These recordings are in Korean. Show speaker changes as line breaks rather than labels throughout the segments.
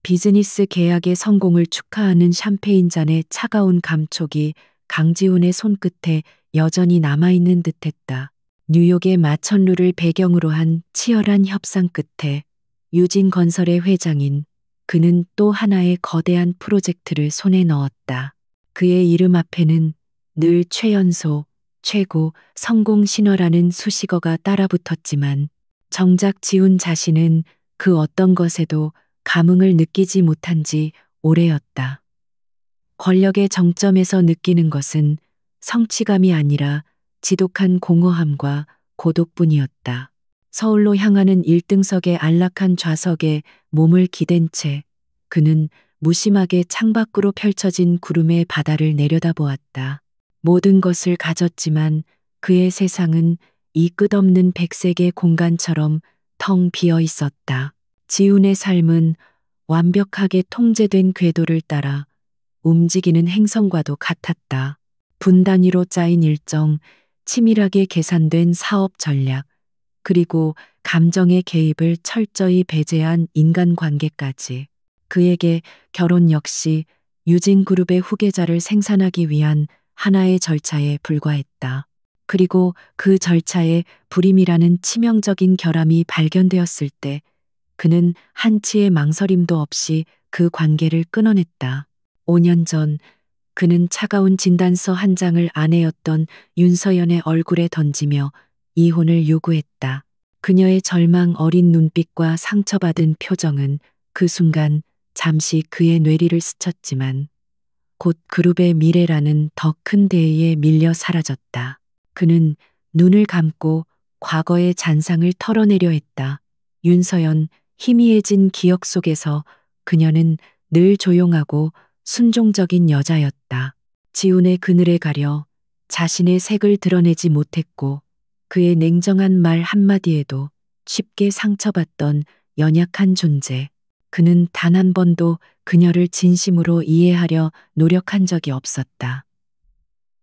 비즈니스 계약의 성공을 축하하는 샴페인 잔의 차가운 감촉이 강지훈의 손끝에 여전히 남아있는 듯했다. 뉴욕의 마천루를 배경으로 한 치열한 협상 끝에 유진건설의 회장인 그는 또 하나의 거대한 프로젝트를 손에 넣었다. 그의 이름 앞에는 늘 최연소, 최고, 성공 신화라는 수식어가 따라붙었지만 정작 지훈 자신은 그 어떤 것에도 감흥을 느끼지 못한 지 오래였다. 권력의 정점에서 느끼는 것은 성취감이 아니라 지독한 공허함과 고독뿐이었다. 서울로 향하는 1등석의 안락한 좌석에 몸을 기댄 채 그는 무심하게 창밖으로 펼쳐진 구름의 바다를 내려다보았다. 모든 것을 가졌지만 그의 세상은 이 끝없는 백색의 공간처럼 텅 비어 있었다. 지훈의 삶은 완벽하게 통제된 궤도를 따라 움직이는 행성과도 같았다. 분 단위로 짜인 일정, 치밀하게 계산된 사업 전략, 그리고 감정의 개입을 철저히 배제한 인간관계까지. 그에게 결혼 역시 유진그룹의 후계자를 생산하기 위한 하나의 절차에 불과했다. 그리고 그 절차에 불임이라는 치명적인 결함이 발견되었을 때 그는 한치의 망설임도 없이 그 관계를 끊어냈다. 5년 전 그는 차가운 진단서 한 장을 아내였던 윤서연의 얼굴에 던지며 이혼을 요구했다. 그녀의 절망 어린 눈빛과 상처받은 표정은 그 순간 잠시 그의 뇌리를 스쳤지만 곧 그룹의 미래라는 더 큰 대의에 밀려 사라졌다. 그는 눈을 감고 과거의 잔상을 털어내려 했다. 윤서연, 희미해진 기억 속에서 그녀는 늘 조용하고 순종적인 여자였다. 지훈의 그늘에 가려 자신의 색을 드러내지 못했고 그의 냉정한 말 한마디에도 쉽게 상처받던 연약한 존재. 그는 단 한 번도 그녀를 진심으로 이해하려 노력한 적이 없었다.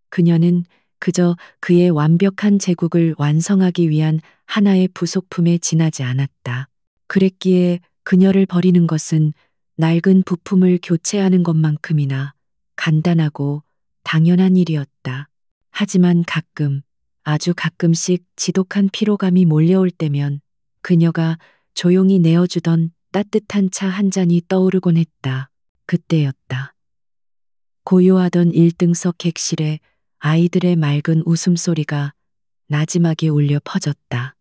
그녀는 그저 그의 완벽한 제국을 완성하기 위한 하나의 부속품에 지나지 않았다. 그랬기에 그녀를 버리는 것은 낡은 부품을 교체하는 것만큼이나 간단하고 당연한 일이었다. 하지만 가끔, 아주 가끔씩 지독한 피로감이 몰려올 때면 그녀가 조용히 내어주던 따뜻한 차 한 잔이 떠오르곤 했다. 그때였다. 고요하던 1등석 객실에 아이들의 맑은 웃음소리가 나지막이 울려 퍼졌다.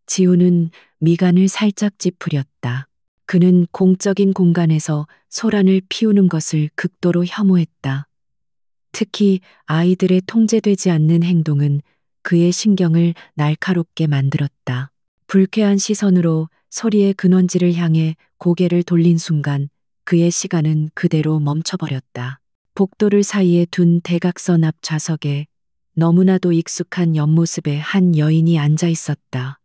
지훈은 미간을 살짝 찌푸렸다. 그는 공적인 공간에서 소란을 피우는 것을 극도로 혐오했다. 특히 아이들의 통제되지 않는 행동은 그의 신경을 날카롭게 만들었다. 불쾌한 시선으로 소리의 근원지를 향해 고개를 돌린 순간 그의 시간은 그대로 멈춰버렸다. 복도를 사이에 둔 대각선 앞 좌석에 너무나도 익숙한 옆모습의 한 여인이 앉아 있었다.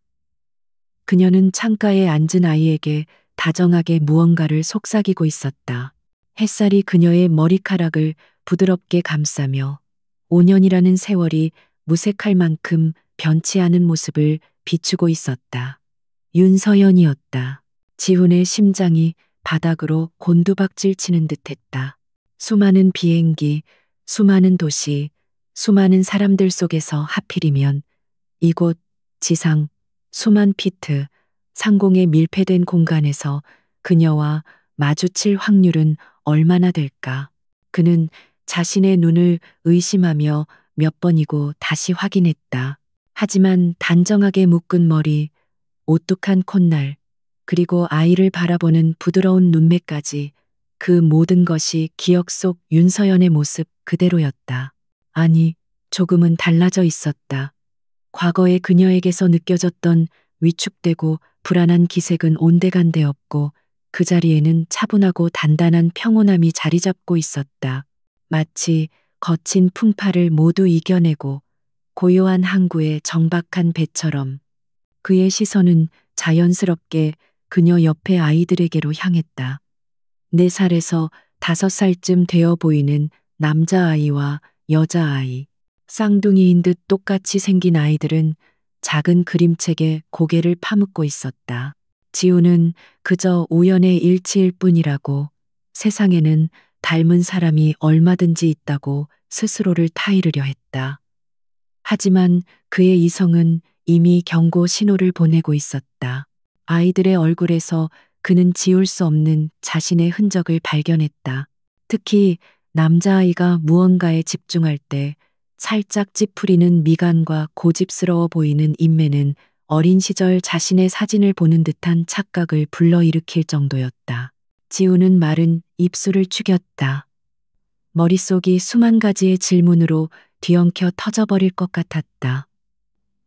그녀는 창가에 앉은 아이에게 다정하게 무언가를 속삭이고 있었다. 햇살이 그녀의 머리카락을 부드럽게 감싸며 5년이라는 세월이 무색할 만큼 변치 않은 모습을 비추고 있었다. 윤서연이었다. 지훈의 심장이 바닥으로 곤두박질 치는 듯했다. 수많은 비행기, 수많은 도시, 수많은 사람들 속에서 하필이면 이곳 지상 수만 피트 상공의 밀폐된 공간에서 그녀와 마주칠 확률은 얼마나 될까? 그는 자신의 눈을 의심하며 몇 번이고 다시 확인했다. 하지만 단정하게 묶은 머리, 오뚝한 콧날, 그리고 아이를 바라보는 부드러운 눈매까지 그 모든 것이 기억 속 윤서연의 모습 그대로였다. 아니, 조금은 달라져 있었다. 과거의 그녀에게서 느껴졌던 위축되고 불안한 기색은 온데간데 없고 그 자리에는 차분하고 단단한 평온함이 자리 잡고 있었다. 마치 거친 풍파를 모두 이겨내고 고요한 항구의 정박한 배처럼. 그의 시선은 자연스럽게 그녀 옆의 아이들에게로 향했다. 4살에서 5살쯤 되어 보이는 남자아이와 여자아이. 쌍둥이인 듯 똑같이 생긴 아이들은 작은 그림책에 고개를 파묻고 있었다. 지우는 그저 우연의 일치일 뿐이라고, 세상에는 닮은 사람이 얼마든지 있다고 스스로를 타이르려 했다. 하지만 그의 이성은 이미 경고 신호를 보내고 있었다. 아이들의 얼굴에서 그는 지울 수 없는 자신의 흔적을 발견했다. 특히 남자아이가 무언가에 집중할 때 살짝 찌푸리는 미간과 고집스러워 보이는 인매는 어린 시절 자신의 사진을 보는 듯한 착각을 불러일으킬 정도였다. 지우는 마른 입술을 축였다. 머릿속이 수만 가지의 질문으로 뒤엉켜 터져버릴 것 같았다.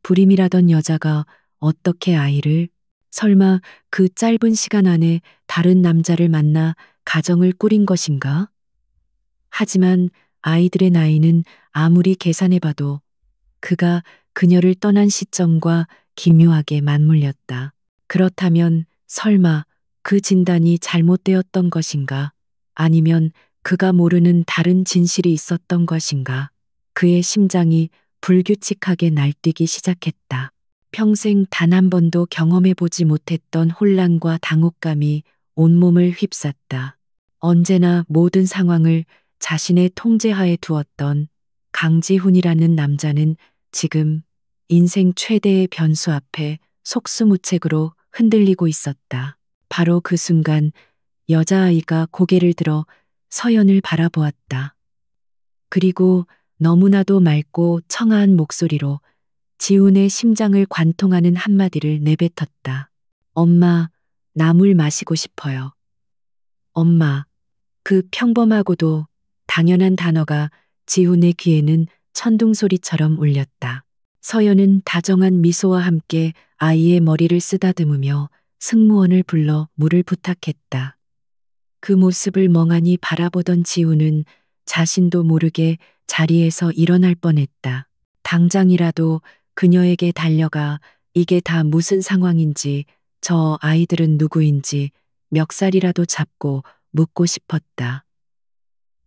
불임이라던 여자가 어떻게 아이를, 설마 그 짧은 시간 안에 다른 남자를 만나 가정을 꾸린 것인가? 하지만 아이들의 나이는 아무리 계산해봐도 그가 그녀를 떠난 시점과 기묘하게 맞물렸다. 그렇다면 설마 그 진단이 잘못되었던 것인가? 아니면 그가 모르는 다른 진실이 있었던 것인가? 그의 심장이 불규칙하게 날뛰기 시작했다. 평생 단 한 번도 경험해보지 못했던 혼란과 당혹감이 온몸을 휩쌌다. 언제나 모든 상황을 자신의 통제하에 두었던 강지훈이라는 남자는 지금 인생 최대의 변수 앞에 속수무책으로 흔들리고 있었다. 바로 그 순간 여자아이가 고개를 들어 서연을 바라보았다. 그리고 너무나도 맑고 청아한 목소리로 지훈의 심장을 관통하는 한마디를 내뱉었다. 엄마, 나 물 마시고 싶어요. 엄마. 그 평범하고도 당연한 단어가 지훈의 귀에는 천둥소리처럼 울렸다. 서연은 다정한 미소와 함께 아이의 머리를 쓰다듬으며 승무원을 불러 물을 부탁했다. 그 모습을 멍하니 바라보던 지훈은 자신도 모르게 자리에서 일어날 뻔했다. 당장이라도 그녀에게 달려가 이게 다 무슨 상황인지, 저 아이들은 누구인지 멱살이라도 잡고 묻고 싶었다.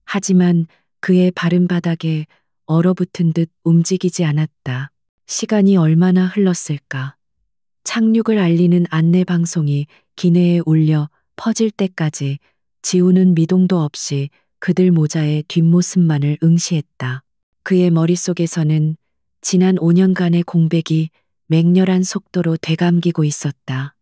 하지만 그의 발은 바닥에 얼어붙은 듯 움직이지 않았다. 시간이 얼마나 흘렀을까? 착륙을 알리는 안내방송이 기내에 울려 퍼질 때까지 지우는 미동도 없이 그들 모자의 뒷모습만을 응시했다. 그의 머릿속에서는 지난 5년간의 공백이 맹렬한 속도로 되감기고 있었다.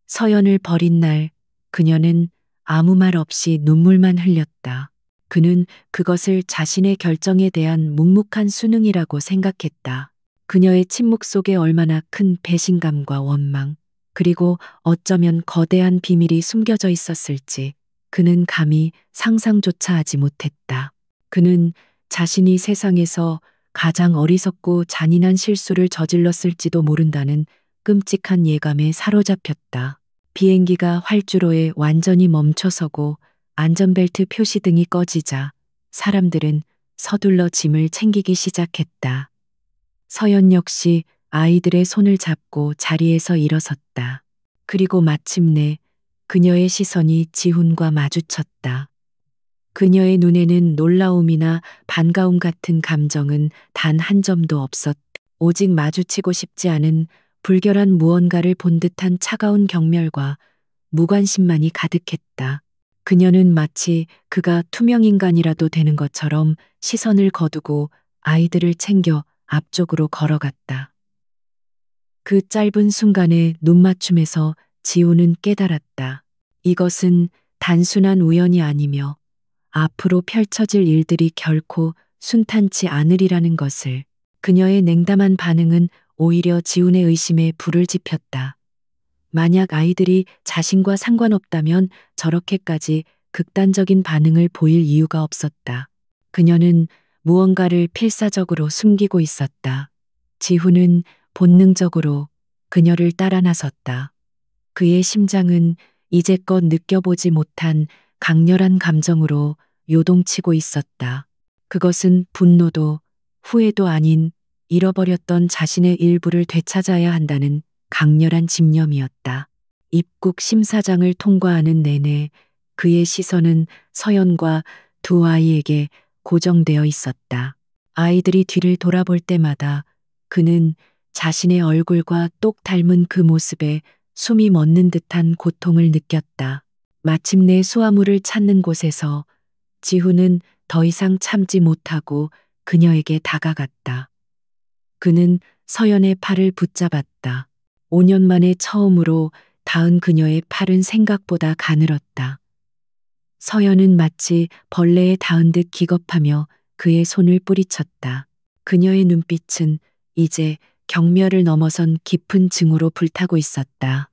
서연을 버린 날 그녀는 아무 말 없이 눈물만 흘렸다. 그는 그것을 자신의 결정에 대한 묵묵한 수능이라고 생각했다. 그녀의 침묵 속에 얼마나 큰 배신감과 원망, 그리고 어쩌면 거대한 비밀이 숨겨져 있었을지 그는 감히 상상조차 하지 못했다. 그는 자신이 세상에서 가장 어리석고 잔인한 실수를 저질렀을지도 모른다는 끔찍한 예감에 사로잡혔다. 비행기가 활주로에 완전히 멈춰서고 안전벨트 표시등이 꺼지자 사람들은 서둘러 짐을 챙기기 시작했다. 서연 역시 아이들의 손을 잡고 자리에서 일어섰다. 그리고 마침내 그녀의 시선이 지훈과 마주쳤다. 그녀의 눈에는 놀라움이나 반가움 같은 감정은 단 한 점도 없었다. 오직 마주치고 싶지 않은 불결한 무언가를 본 듯한 차가운 경멸과 무관심만이 가득했다. 그녀는 마치 그가 투명인간이라도 되는 것처럼 시선을 거두고 아이들을 챙겨 앞쪽으로 걸어갔다. 그 짧은 순간의 눈맞춤에서 지우는 깨달았다. 이것은 단순한 우연이 아니며 앞으로 펼쳐질 일들이 결코 순탄치 않으리라는 것을. 그녀의 냉담한 반응은 오히려 지훈의 의심에 불을 지폈다. 만약 아이들이 자신과 상관없다면 저렇게까지 극단적인 반응을 보일 이유가 없었다. 그녀는 무언가를 필사적으로 숨기고 있었다. 지훈은 본능적으로 그녀를 따라 나섰다. 그의 심장은 이제껏 느껴보지 못한 강렬한 감정으로 요동치고 있었다. 그것은 분노도 후회도 아닌 잃어버렸던 자신의 일부를 되찾아야 한다는 강렬한 집념이었다. 입국 심사장을 통과하는 내내 그의 시선은 서연과 두 아이에게 고정되어 있었다. 아이들이 뒤를 돌아볼 때마다 그는 자신의 얼굴과 똑 닮은 그 모습에 숨이 멎는 듯한 고통을 느꼈다. 마침내 수화물을 찾는 곳에서 지훈은 더 이상 참지 못하고 그녀에게 다가갔다. 그는 서연의 팔을 붙잡았다. 5년 만에 처음으로 닿은 그녀의 팔은 생각보다 가늘었다. 서연은 마치 벌레에 닿은 듯 기겁하며 그의 손을 뿌리쳤다. 그녀의 눈빛은 이제 경멸을 넘어선 깊은 증오로 불타고 있었다.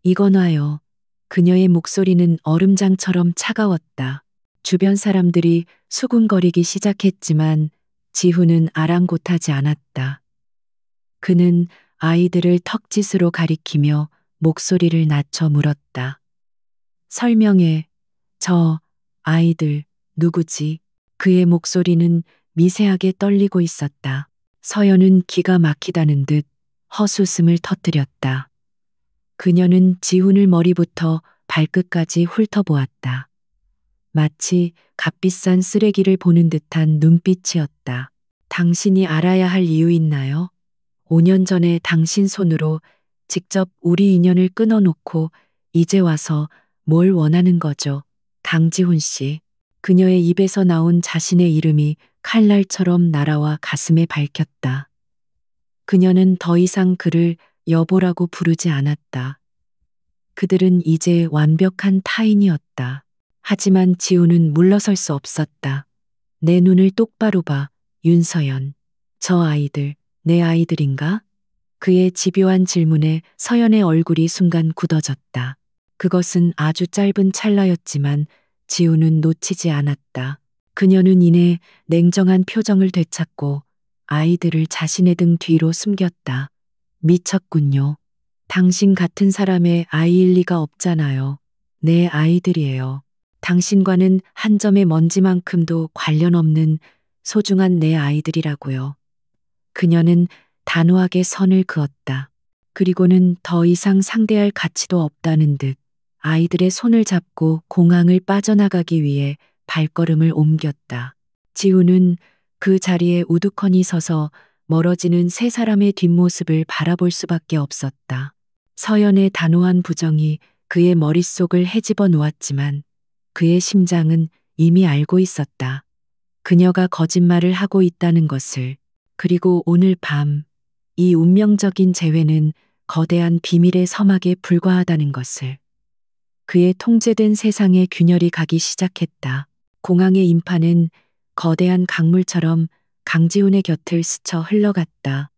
이거 놔요. 그녀의 목소리는 얼음장처럼 차가웠다. 주변 사람들이 수군거리기 시작했지만 지훈은 아랑곳하지 않았다. 그는 아이들을 턱짓으로 가리키며 목소리를 낮춰 물었다. 설명해. 저 아이들 누구지? 그의 목소리는 미세하게 떨리고 있었다. 서연은 기가 막히다는 듯 헛웃음을 터뜨렸다. 그녀는 지훈을 머리부터 발끝까지 훑어보았다. 마치 값비싼 쓰레기를 보는 듯한 눈빛이었다. 당신이 알아야 할 이유 있나요? 5년 전에 당신 손으로 직접 우리 인연을 끊어놓고 이제 와서 뭘 원하는 거죠? 강지훈 씨. 그녀의 입에서 나온 자신의 이름이 칼날처럼 날아와 가슴에 밝혔다. 그녀는 더 이상 그를 여보라고 부르지 않았다. 그들은 이제 완벽한 타인이었다. 하지만 지우는 물러설 수 없었다. 내 눈을 똑바로 봐, 윤서연. 저 아이들, 내 아이들인가? 그의 집요한 질문에 서연의 얼굴이 순간 굳어졌다. 그것은 아주 짧은 찰나였지만 지우는 놓치지 않았다. 그녀는 이내 냉정한 표정을 되찾고 아이들을 자신의 등 뒤로 숨겼다. 미쳤군요. 당신 같은 사람의 아이일 리가 없잖아요. 내 아이들이에요. 당신과는 한 점의 먼지만큼도 관련 없는 소중한 내 아이들이라고요. 그녀는 단호하게 선을 그었다. 그리고는 더 이상 상대할 가치도 없다는 듯 아이들의 손을 잡고 공항을 빠져나가기 위해 발걸음을 옮겼다. 지우는 그 자리에 우두커니 서서 멀어지는 세 사람의 뒷모습을 바라볼 수밖에 없었다. 서연의 단호한 부정이 그의 머릿속을 헤집어 놓았지만 그의 심장은 이미 알고 있었다. 그녀가 거짓말을 하고 있다는 것을. 그리고 오늘 밤 이 운명적인 재회는 거대한 비밀의 서막에 불과하다는 것을. 그의 통제된 세상에 균열이 가기 시작했다. 공항의 인파는 거대한 강물처럼 강지훈의 곁을 스쳐 흘러갔다.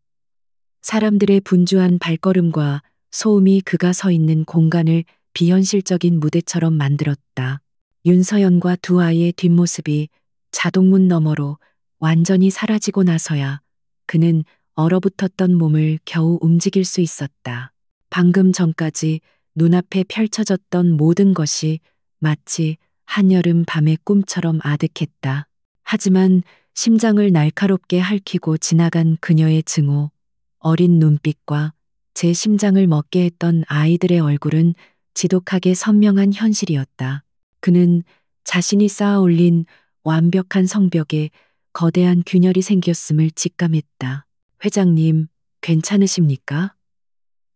사람들의 분주한 발걸음과 소음이 그가 서 있는 공간을 비현실적인 무대처럼 만들었다. 윤서연과 두 아이의 뒷모습이 자동문 너머로 완전히 사라지고 나서야 그는 얼어붙었던 몸을 겨우 움직일 수 있었다. 방금 전까지 눈앞에 펼쳐졌던 모든 것이 마치 한여름 밤의 꿈처럼 아득했다. 하지만 심장을 날카롭게 핥히고 지나간 그녀의 증오, 어린 눈빛과 제 심장을 먹게 했던 아이들의 얼굴은 지독하게 선명한 현실이었다. 그는 자신이 쌓아 올린 완벽한 성벽에 거대한 균열이 생겼음을 직감했다. 회장님, 괜찮으십니까?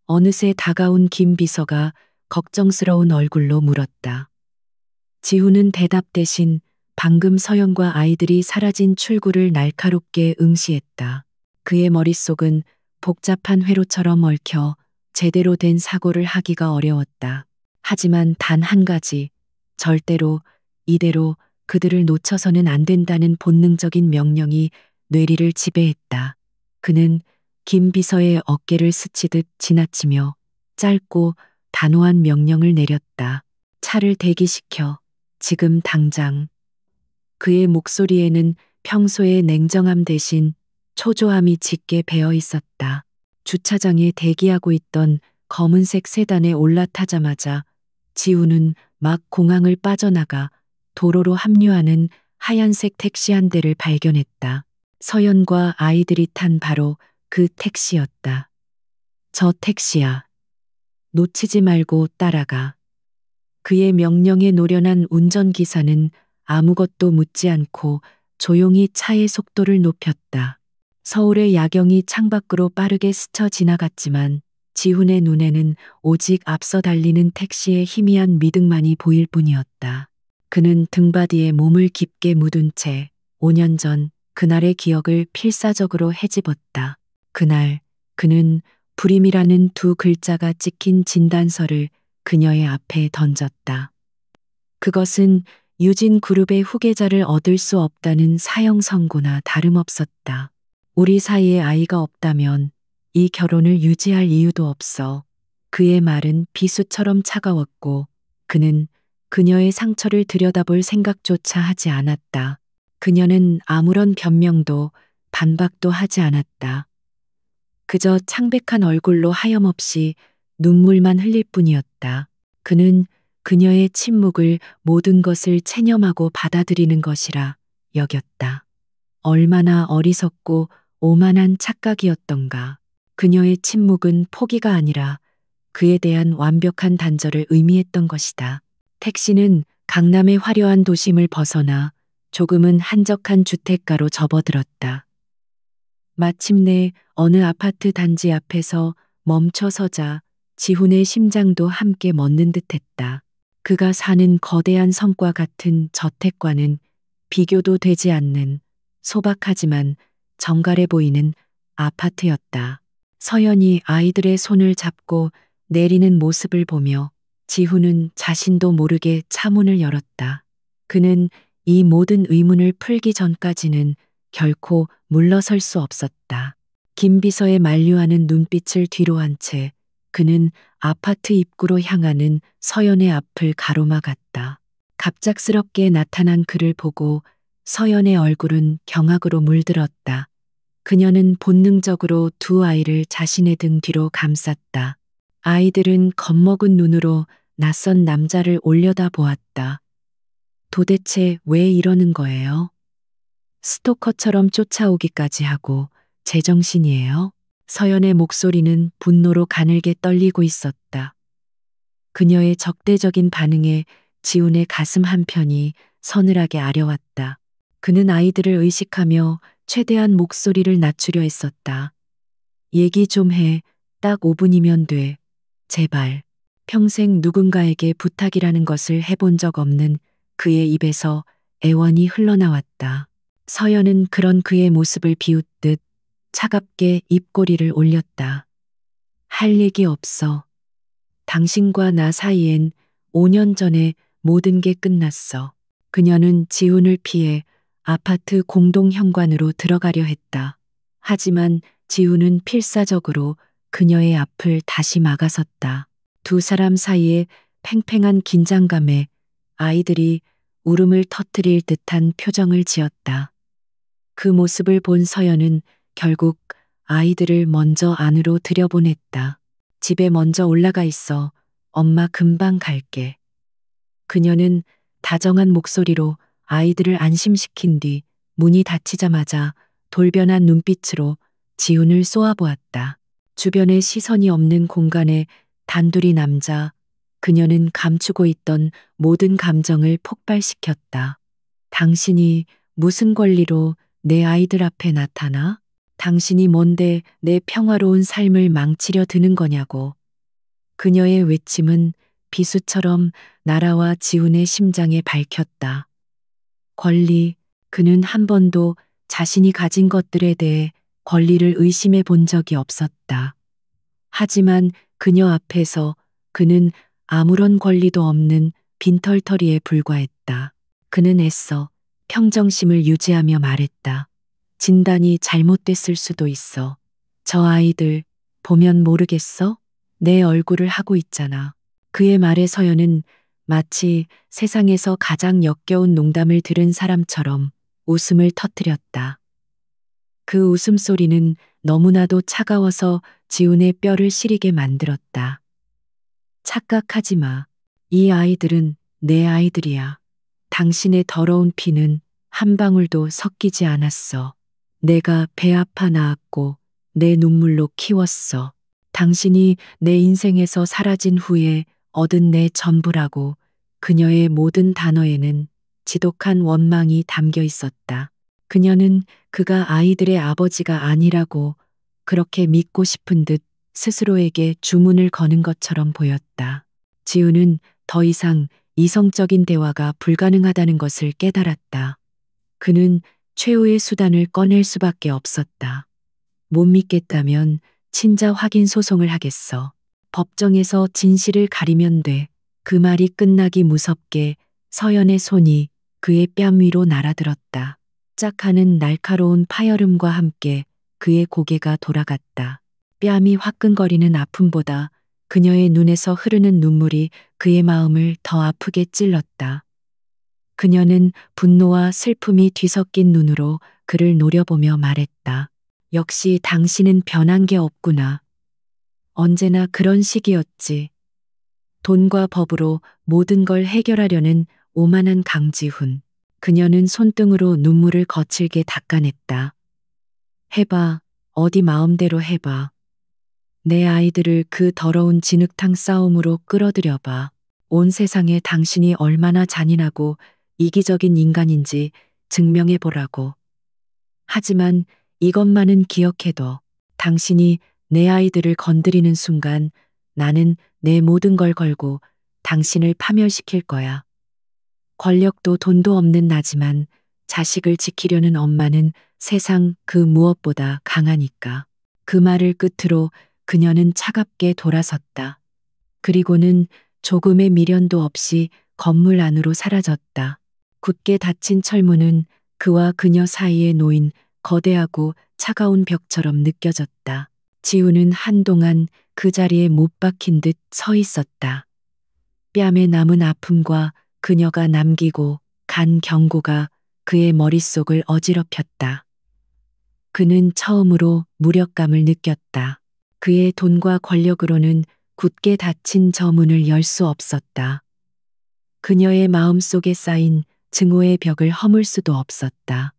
어느새 다가온 김 비서가 걱정스러운 얼굴로 물었다. 지훈은 대답 대신 방금 서연과 아이들이 사라진 출구를 날카롭게 응시했다. 그의 머릿속은 복잡한 회로처럼 얽혀 제대로 된 사고를 하기가 어려웠다. 하지만 단 한 가지, 절대로 이대로 그들을 놓쳐서는 안 된다는 본능적인 명령이 뇌리를 지배했다. 그는 김 비서의 어깨를 스치듯 지나치며 짧고 단호한 명령을 내렸다. 차를 대기시켜. 지금 당장. 그의 목소리에는 평소의 냉정함 대신 초조함이 짙게 배어 있었다. 주차장에 대기하고 있던 검은색 세단에 올라타자마자 지우는 막 공항을 빠져나가 도로로 합류하는 하얀색 택시 한 대를 발견했다. 서연과 아이들이 탄 바로 그 택시였다. 저 택시야. 놓치지 말고 따라가. 그의 명령에 노련한 운전기사는 아무것도 묻지 않고 조용히 차의 속도를 높였다. 서울의 야경이 창밖으로 빠르게 스쳐 지나갔지만 지훈의 눈에는 오직 앞서 달리는 택시의 희미한 미등만이 보일 뿐이었다. 그는 등받이에 몸을 깊게 묻은 채 5년 전 그날의 기억을 필사적으로 헤집었다. 그날 그는 불임이라는 두 글자가 찍힌 진단서를 그녀의 앞에 던졌다. 그것은 유진 그룹의 후계자를 얻을 수 없다는 사형 선고나 다름없었다. 우리 사이에 아이가 없다면 이 결혼을 유지할 이유도 없어. 그의 말은 비수처럼 차가웠고 그는 그녀의 상처를 들여다볼 생각조차 하지 않았다. 그녀는 아무런 변명도 반박도 하지 않았다. 그저 창백한 얼굴로 하염없이 눈물만 흘릴 뿐이었다. 그는 그녀의 침묵을 모든 것을 체념하고 받아들이는 것이라 여겼다. 얼마나 어리석고 오만한 착각이었던가. 그녀의 침묵은 포기가 아니라 그에 대한 완벽한 단절을 의미했던 것이다. 택시는 강남의 화려한 도심을 벗어나 조금은 한적한 주택가로 접어들었다. 마침내 어느 아파트 단지 앞에서 멈춰서자 지훈의 심장도 함께 멎는 듯했다. 그가 사는 거대한 성과 같은 저택과는 비교도 되지 않는 소박하지만 정갈해 보이는 아파트였다. 서연이 아이들의 손을 잡고 내리는 모습을 보며 지훈은 자신도 모르게 차문을 열었다. 그는 이 모든 의문을 풀기 전까지는 결코 물러설 수 없었다. 김비서의 만류하는 눈빛을 뒤로 한 채 그는 아파트 입구로 향하는 서연의 앞을 가로막았다. 갑작스럽게 나타난 그를 보고 서연의 얼굴은 경악으로 물들었다. 그녀는 본능적으로 두 아이를 자신의 등 뒤로 감쌌다. 아이들은 겁먹은 눈으로 낯선 남자를 올려다 보았다. 도대체 왜 이러는 거예요? 스토커처럼 쫓아오기까지 하고 제정신이에요? 서연의 목소리는 분노로 가늘게 떨리고 있었다. 그녀의 적대적인 반응에 지훈의 가슴 한편이 서늘하게 아려왔다. 그는 아이들을 의식하며 최대한 목소리를 낮추려 했었다. 얘기 좀 해. 딱 5분이면 돼. 제발. 평생 누군가에게 부탁이라는 것을 해본 적 없는 그의 입에서 애원이 흘러나왔다. 서연은 그런 그의 모습을 비웃듯 차갑게 입꼬리를 올렸다. 할 얘기 없어. 당신과 나 사이엔 5년 전에 모든 게 끝났어. 그녀는 지훈을 피해 아파트 공동 현관으로 들어가려 했다. 하지만 지훈은 필사적으로 그녀의 앞을 다시 막아섰다. 두 사람 사이에 팽팽한 긴장감에 아이들이 울음을 터뜨릴 듯한 표정을 지었다. 그 모습을 본 서연은 결국 아이들을 먼저 안으로 들여보냈다. 집에 먼저 올라가 있어. 엄마 금방 갈게. 그녀는 다정한 목소리로 아이들을 안심시킨 뒤 문이 닫히자마자 돌변한 눈빛으로 지훈을 쏘아보았다. 주변에 시선이 없는 공간에 단둘이 남자, 그녀는 감추고 있던 모든 감정을 폭발시켰다. 당신이 무슨 권리로 내 아이들 앞에 나타나? 당신이 뭔데 내 평화로운 삶을 망치려 드는 거냐고. 그녀의 외침은 비수처럼 나라와 지훈의 심장에 밝혔다. 권리, 그는 한 번도 자신이 가진 것들에 대해 권리를 의심해 본 적이 없었다. 하지만 그녀 앞에서 그는 아무런 권리도 없는 빈털터리에 불과했다. 그는 애써 평정심을 유지하며 말했다. 진단이 잘못됐을 수도 있어. 저 아이들 보면 모르겠어? 내 얼굴을 하고 있잖아. 그의 말에 서연은 마치 세상에서 가장 역겨운 농담을 들은 사람처럼 웃음을 터뜨렸다. 그 웃음소리는 너무나도 차가워서 지훈의 뼈를 시리게 만들었다. 착각하지 마. 이 아이들은 내 아이들이야. 당신의 더러운 피는 한 방울도 섞이지 않았어. 내가 배 아파 낳았고 내 눈물로 키웠어. 당신이 내 인생에서 사라진 후에 얻은 내 전부라고. 그녀의 모든 단어에는 지독한 원망이 담겨 있었다. 그녀는 그가 아이들의 아버지가 아니라고 그렇게 믿고 싶은 듯 스스로에게 주문을 거는 것처럼 보였다. 지우는 더 이상 이성적인 대화가 불가능하다는 것을 깨달았다. 그는 최후의 수단을 꺼낼 수밖에 없었다. 못 믿겠다면 친자 확인 소송을 하겠어. 법정에서 진실을 가리면 돼. 그 말이 끝나기 무섭게 서연의 손이 그의 뺨 위로 날아들었다. 짝하는 날카로운 파열음과 함께 그의 고개가 돌아갔다. 뺨이 화끈거리는 아픔보다 그녀의 눈에서 흐르는 눈물이 그의 마음을 더 아프게 찔렀다. 그녀는 분노와 슬픔이 뒤섞인 눈으로 그를 노려보며 말했다. 역시 당신은 변한 게 없구나. 언제나 그런 식이었지. 돈과 법으로 모든 걸 해결하려는 오만한 강지훈. 그녀는 손등으로 눈물을 거칠게 닦아냈다. 해봐. 어디 마음대로 해봐. 내 아이들을 그 더러운 진흙탕 싸움으로 끌어들여봐. 온 세상에 당신이 얼마나 잔인하고 이기적인 인간인지 증명해보라고. 하지만 이것만은 기억해둬. 당신이 내 아이들을 건드리는 순간 나는 내 모든 걸 걸고 당신을 파멸시킬 거야. 권력도 돈도 없는 나지만 자식을 지키려는 엄마는 세상 그 무엇보다 강하니까. 그 말을 끝으로 그녀는 차갑게 돌아섰다. 그리고는 조금의 미련도 없이 건물 안으로 사라졌다. 굳게 닫힌 철문은 그와 그녀 사이에 놓인 거대하고 차가운 벽처럼 느껴졌다. 지우는 한동안 그 자리에 못 박힌 듯 서 있었다. 뺨에 남은 아픔과 그녀가 남기고 간 경고가 그의 머릿속을 어지럽혔다. 그는 처음으로 무력감을 느꼈다. 그의 돈과 권력으로는 굳게 닫힌 저 문을 열 수 없었다. 그녀의 마음속에 쌓인 증오의 벽을 허물 수도 없었다.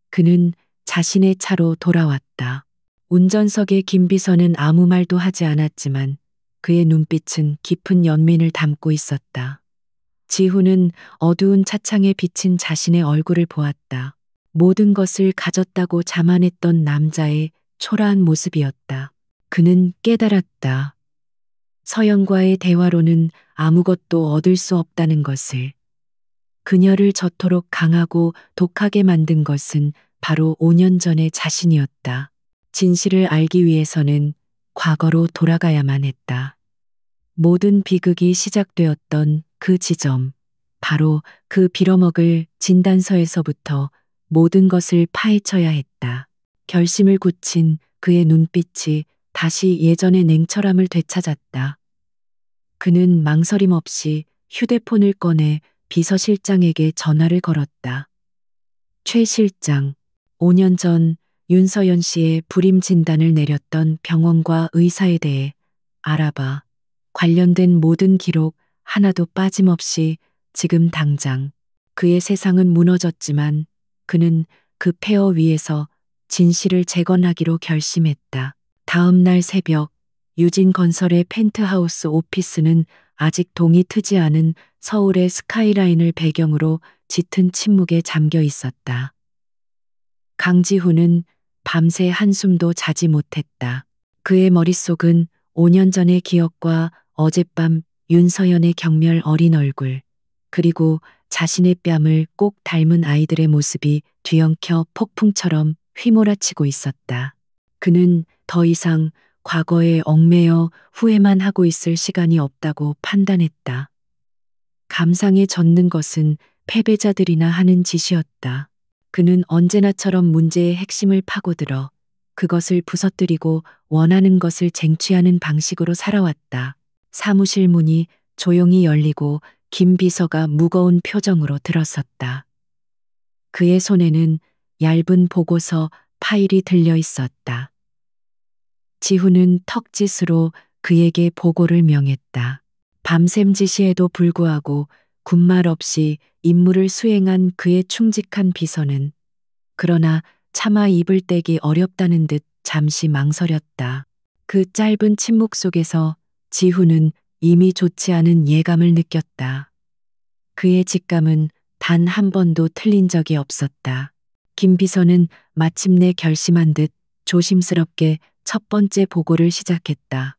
그는 자신의 차로 돌아왔다. 운전석의 김비서는 아무 말도 하지 않았지만 그의 눈빛은 깊은 연민을 담고 있었다. 지훈은 어두운 차창에 비친 자신의 얼굴을 보았다. 모든 것을 가졌다고 자만했던 남자의 초라한 모습이었다. 그는 깨달았다. 서연과의 대화로는 아무것도 얻을 수 없다는 것을. 그녀를 저토록 강하고 독하게 만든 것은 바로 5년 전의 자신이었다. 진실을 알기 위해서는 과거로 돌아가야만 했다. 모든 비극이 시작되었던 그 지점, 바로 그 빌어먹을 진단서에서부터 모든 것을 파헤쳐야 했다. 결심을 굳힌 그의 눈빛이 다시 예전의 냉철함을 되찾았다. 그는 망설임 없이 휴대폰을 꺼내 비서실장에게 전화를 걸었다. 최 실장, 5년 전 윤서연 씨의 불임 진단을 내렸던 병원과 의사에 대해 알아봐. 관련된 모든 기록 하나도 빠짐없이 지금 당장. 그의 세상은 무너졌지만 그는 그 폐허 위에서 진실을 재건하기로 결심했다. 다음 날 새벽 유진건설의 펜트하우스 오피스는 아직 동이 트지 않은 서울의 스카이라인을 배경으로 짙은 침묵에 잠겨 있었다. 강지훈은 밤새 한숨도 자지 못했다. 그의 머릿속은 5년 전의 기억과 어젯밤 윤서연의 경멸 어린 얼굴, 그리고 자신의 뺨을 꼭 닮은 아이들의 모습이 뒤엉켜 폭풍처럼 휘몰아치고 있었다. 그는 더 이상 과거에 얽매여 후회만 하고 있을 시간이 없다고 판단했다. 감상에 젖는 것은 패배자들이나 하는 짓이었다. 그는 언제나처럼 문제의 핵심을 파고들어 그것을 부서뜨리고 원하는 것을 쟁취하는 방식으로 살아왔다. 사무실 문이 조용히 열리고 김 비서가 무거운 표정으로 들어섰다. 그의 손에는 얇은 보고서 파일이 들려 있었다. 지훈은 턱짓으로 그에게 보고를 명했다. 밤샘 지시에도 불구하고 군말 없이 임무를 수행한 그의 충직한 비서는 그러나 차마 입을 떼기 어렵다는 듯 잠시 망설였다. 그 짧은 침묵 속에서 지훈은 이미 좋지 않은 예감을 느꼈다. 그의 직감은 단 한 번도 틀린 적이 없었다. 김 비서는 마침내 결심한 듯 조심스럽게 첫 번째 보고를 시작했다.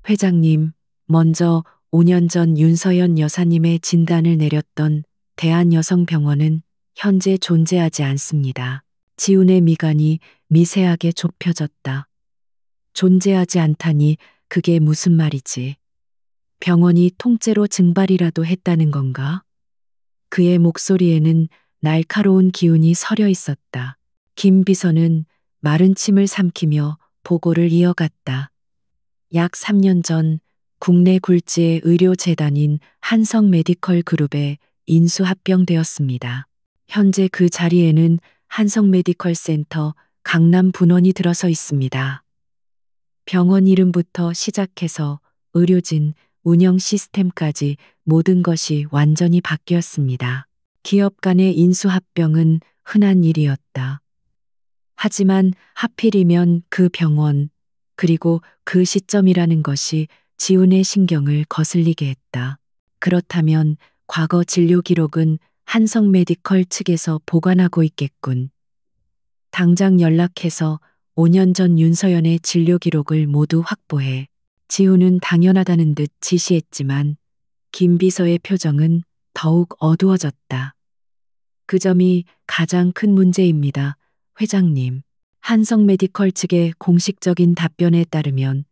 회장님, 먼저 5년 전 윤서연 여사님의 진단을 내렸던 대한여성병원은 현재 존재하지 않습니다. 지훈의 미간이 미세하게 좁혀졌다. 존재하지 않다니 그게 무슨 말이지? 병원이 통째로 증발이라도 했다는 건가? 그의 목소리에는 날카로운 기운이 서려 있었다. 김 비서는 마른 침을 삼키며 보고를 이어갔다. 약 3년 전 국내 굴지의 의료재단인 한성 메디컬 그룹에 인수합병되었습니다. 현재 그 자리에는 한성 메디컬 센터 강남 분원이 들어서 있습니다. 병원 이름부터 시작해서 의료진, 운영 시스템까지 모든 것이 완전히 바뀌었습니다. 기업 간의 인수합병은 흔한 일이었다. 하지만 하필이면 그 병원, 그리고 그 시점이라는 것이 지훈의 신경을 거슬리게 했다. 그렇다면 과거 진료 기록은 한성 메디컬 측에서 보관하고 있겠군. 당장 연락해서 5년 전 윤서연의 진료 기록을 모두 확보해. 지훈은 당연하다는 듯 지시했지만 김 비서의 표정은 더욱 어두워졌다. 그 점이 가장 큰 문제입니다, 회장님. 한성 메디컬 측의 공식적인 답변에 따르면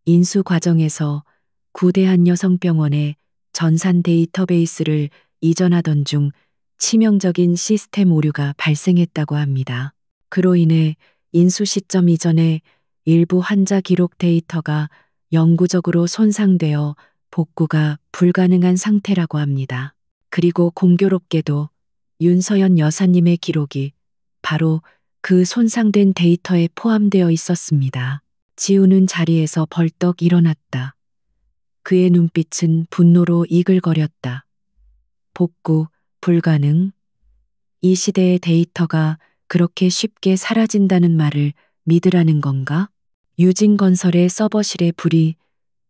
인수 과정에서 구대한 여성병원에 전산 데이터베이스를 이전하던 중 치명적인 시스템 오류가 발생했다고 합니다. 그로 인해 인수 시점 이전에 일부 환자 기록 데이터가 영구적으로 손상되어 복구가 불가능한 상태라고 합니다. 그리고 공교롭게도 윤서연 여사님의 기록이 바로 그 손상된 데이터에 포함되어 있었습니다. 지훈은 자리에서 벌떡 일어났다. 그의 눈빛은 분노로 이글거렸다. 복구, 불가능. 이 시대의 데이터가 그렇게 쉽게 사라진다는 말을 믿으라는 건가? 유진건설의 서버실에 불이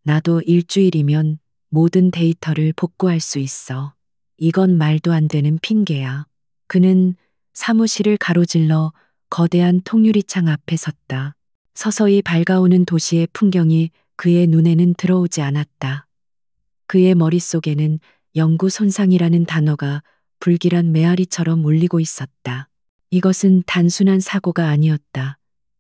나도 일주일이면 모든 데이터를 복구할 수 있어. 이건 말도 안 되는 핑계야. 그는 사무실을 가로질러 거대한 통유리창 앞에 섰다. 서서히 밝아오는 도시의 풍경이 그의 눈에는 들어오지 않았다. 그의 머릿속에는 영구 손상이라는 단어가 불길한 메아리처럼 울리고 있었다. 이것은 단순한 사고가 아니었다.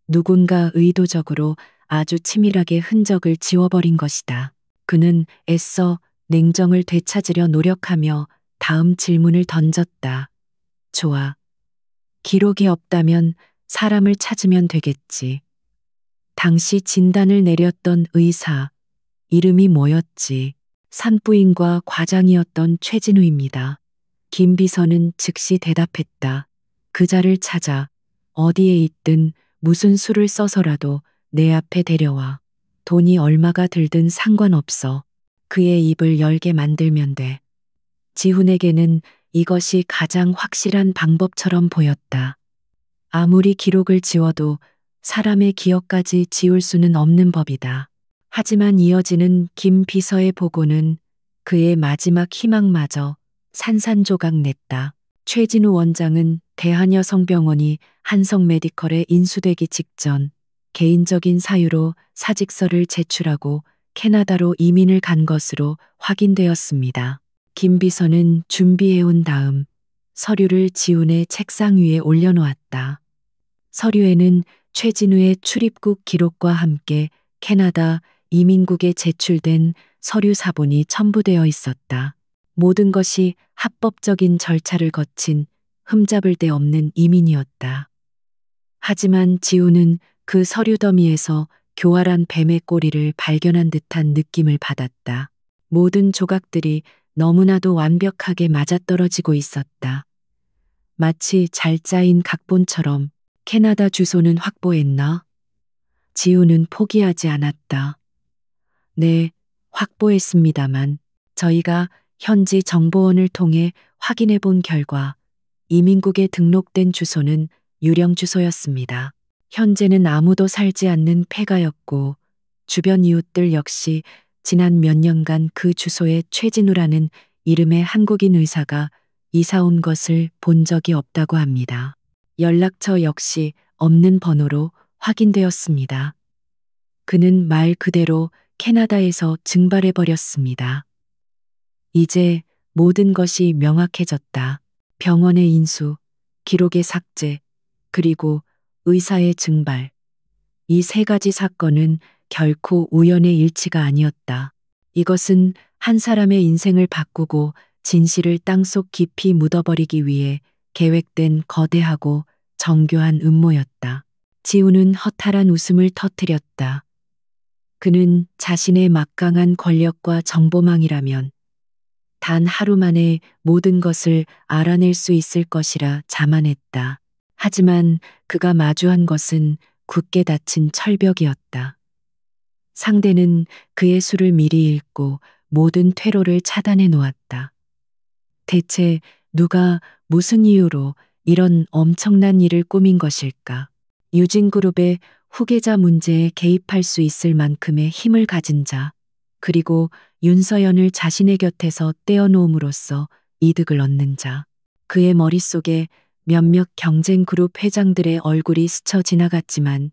누군가 의도적으로 아주 치밀하게 흔적을 지워버린 것이다. 그는 애써 냉정을 되찾으려 노력하며 다음 질문을 던졌다. 좋아. 기록이 없다면 사람을 찾으면 되겠지. 당시 진단을 내렸던 의사, 이름이 뭐였지? 산부인과 과장이었던 최진우입니다. 김 비서는 즉시 대답했다. 그자를 찾아 어디에 있든 무슨 수를 써서라도 내 앞에 데려와. 돈이 얼마가 들든 상관없어. 그의 입을 열게 만들면 돼. 지훈에게는 이것이 가장 확실한 방법처럼 보였다. 아무리 기록을 지워도 사람의 기억까지 지울 수는 없는 법이다. 하지만 이어지는 김 비서의 보고는 그의 마지막 희망마저 산산조각 냈다. 최진우 원장은 대한여성병원이 한성 메디컬에 인수되기 직전 개인적인 사유로 사직서를 제출하고 캐나다로 이민을 간 것으로 확인되었습니다. 김 비서는 준비해온 다음 서류를 지훈의 책상 위에 올려놓았다. 서류에는 최진우의 출입국 기록과 함께 캐나다 이민국에 제출된 서류 사본이 첨부되어 있었다. 모든 것이 합법적인 절차를 거친 흠잡을 데 없는 이민이었다. 하지만 지훈은 그 서류 더미에서 교활한 뱀의 꼬리를 발견한 듯한 느낌을 받았다. 모든 조각들이 너무나도 완벽하게 맞아떨어지고 있었다. 마치 잘 짜인 각본처럼. 캐나다 주소는 확보했나? 지훈은 포기하지 않았다. 네, 확보했습니다만 저희가 현지 정보원을 통해 확인해 본 결과 이민국에 등록된 주소는 유령 주소였습니다. 현재는 아무도 살지 않는 폐가였고 주변 이웃들 역시 지난 몇 년간 그 주소에 최진우라는 이름의 한국인 의사가 이사 온 것을 본 적이 없다고 합니다. 연락처 역시 없는 번호로 확인되었습니다. 그는 말 그대로 캐나다에서 증발해 버렸습니다. 이제 모든 것이 명확해졌다. 병원의 인수, 기록의 삭제, 그리고 의사의 증발. 이 세 가지 사건은 결코 우연의 일치가 아니었다. 이것은 한 사람의 인생을 바꾸고 진실을 땅속 깊이 묻어버리기 위해 계획된 거대하고 정교한 음모였다. 지우는 허탈한 웃음을 터뜨렸다. 그는 자신의 막강한 권력과 정보망이라면 단 하루 만에 모든 것을 알아낼 수 있을 것이라 자만했다. 하지만 그가 마주한 것은 굳게 닫힌 철벽이었다. 상대는 그의 수를 미리 읽고 모든 퇴로를 차단해 놓았다. 대체 누가 무슨 이유로 이런 엄청난 일을 꾸민 것일까? 유진그룹의 후계자 문제에 개입할 수 있을 만큼의 힘을 가진 자, 그리고 윤서연을 자신의 곁에서 떼어놓음으로써 이득을 얻는 자. 그의 머릿속에 몇몇 경쟁그룹 회장들의 얼굴이 스쳐 지나갔지만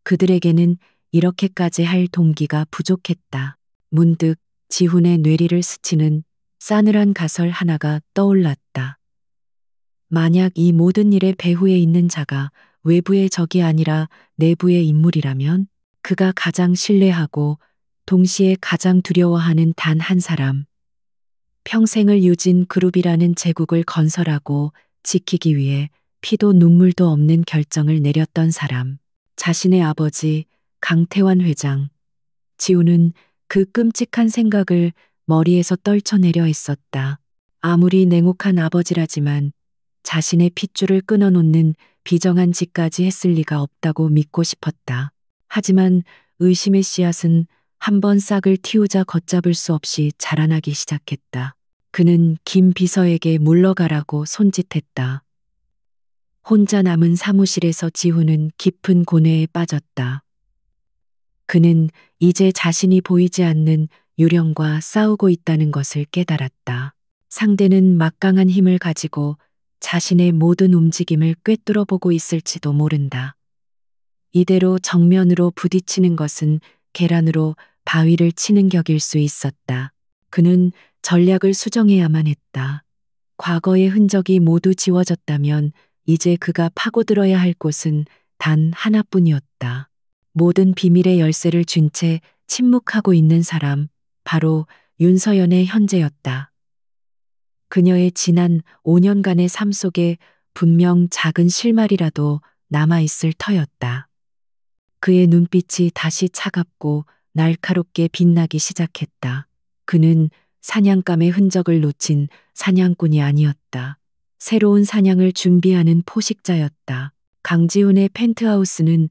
그들에게는 이렇게까지 할 동기가 부족했다. 문득 지훈의 뇌리를 스치는 싸늘한 가설 하나가 떠올랐다. 만약 이 모든 일의 배후에 있는 자가 외부의 적이 아니라 내부의 인물이라면 그가 가장 신뢰하고 동시에 가장 두려워하는 단 한 사람. 평생을 유진 그룹이라는 제국을 건설하고 지키기 위해 피도 눈물도 없는 결정을 내렸던 사람. 자신의 아버지 강태환 회장. 지우는 그 끔찍한 생각을 머리에서 떨쳐내려 했었다. 아무리 냉혹한 아버지라지만 자신의 핏줄을 끊어놓는 비정한 짓까지 했을 리가 없다고 믿고 싶었다. 하지만 의심의 씨앗은 한번 싹을 틔우자 걷잡을 수 없이 자라나기 시작했다. 그는 김 비서에게 물러가라고 손짓했다. 혼자 남은 사무실에서 지훈은 깊은 고뇌에 빠졌다. 그는 이제 자신이 보이지 않는 유령과 싸우고 있다는 것을 깨달았다. 상대는 막강한 힘을 가지고 자신의 모든 움직임을 꿰뚫어 보고 있을지도 모른다. 이대로 정면으로 부딪히는 것은 계란으로 바위를 치는 격일 수 있었다. 그는 전략을 수정해야만 했다. 과거의 흔적이 모두 지워졌다면 이제 그가 파고들어야 할 곳은 단 하나뿐이었다. 모든 비밀의 열쇠를 쥔 채 침묵하고 있는 사람, 바로 윤서연의 현재였다. 그녀의 지난 5년간의 삶 속에 분명 작은 실마리라도 남아있을 터였다. 그의 눈빛이 다시 차갑고 날카롭게 빛나기 시작했다. 그는 사냥감의 흔적을 놓친 사냥꾼이 아니었다. 새로운 사냥을 준비하는 포식자였다. 강지훈의 펜트하우스는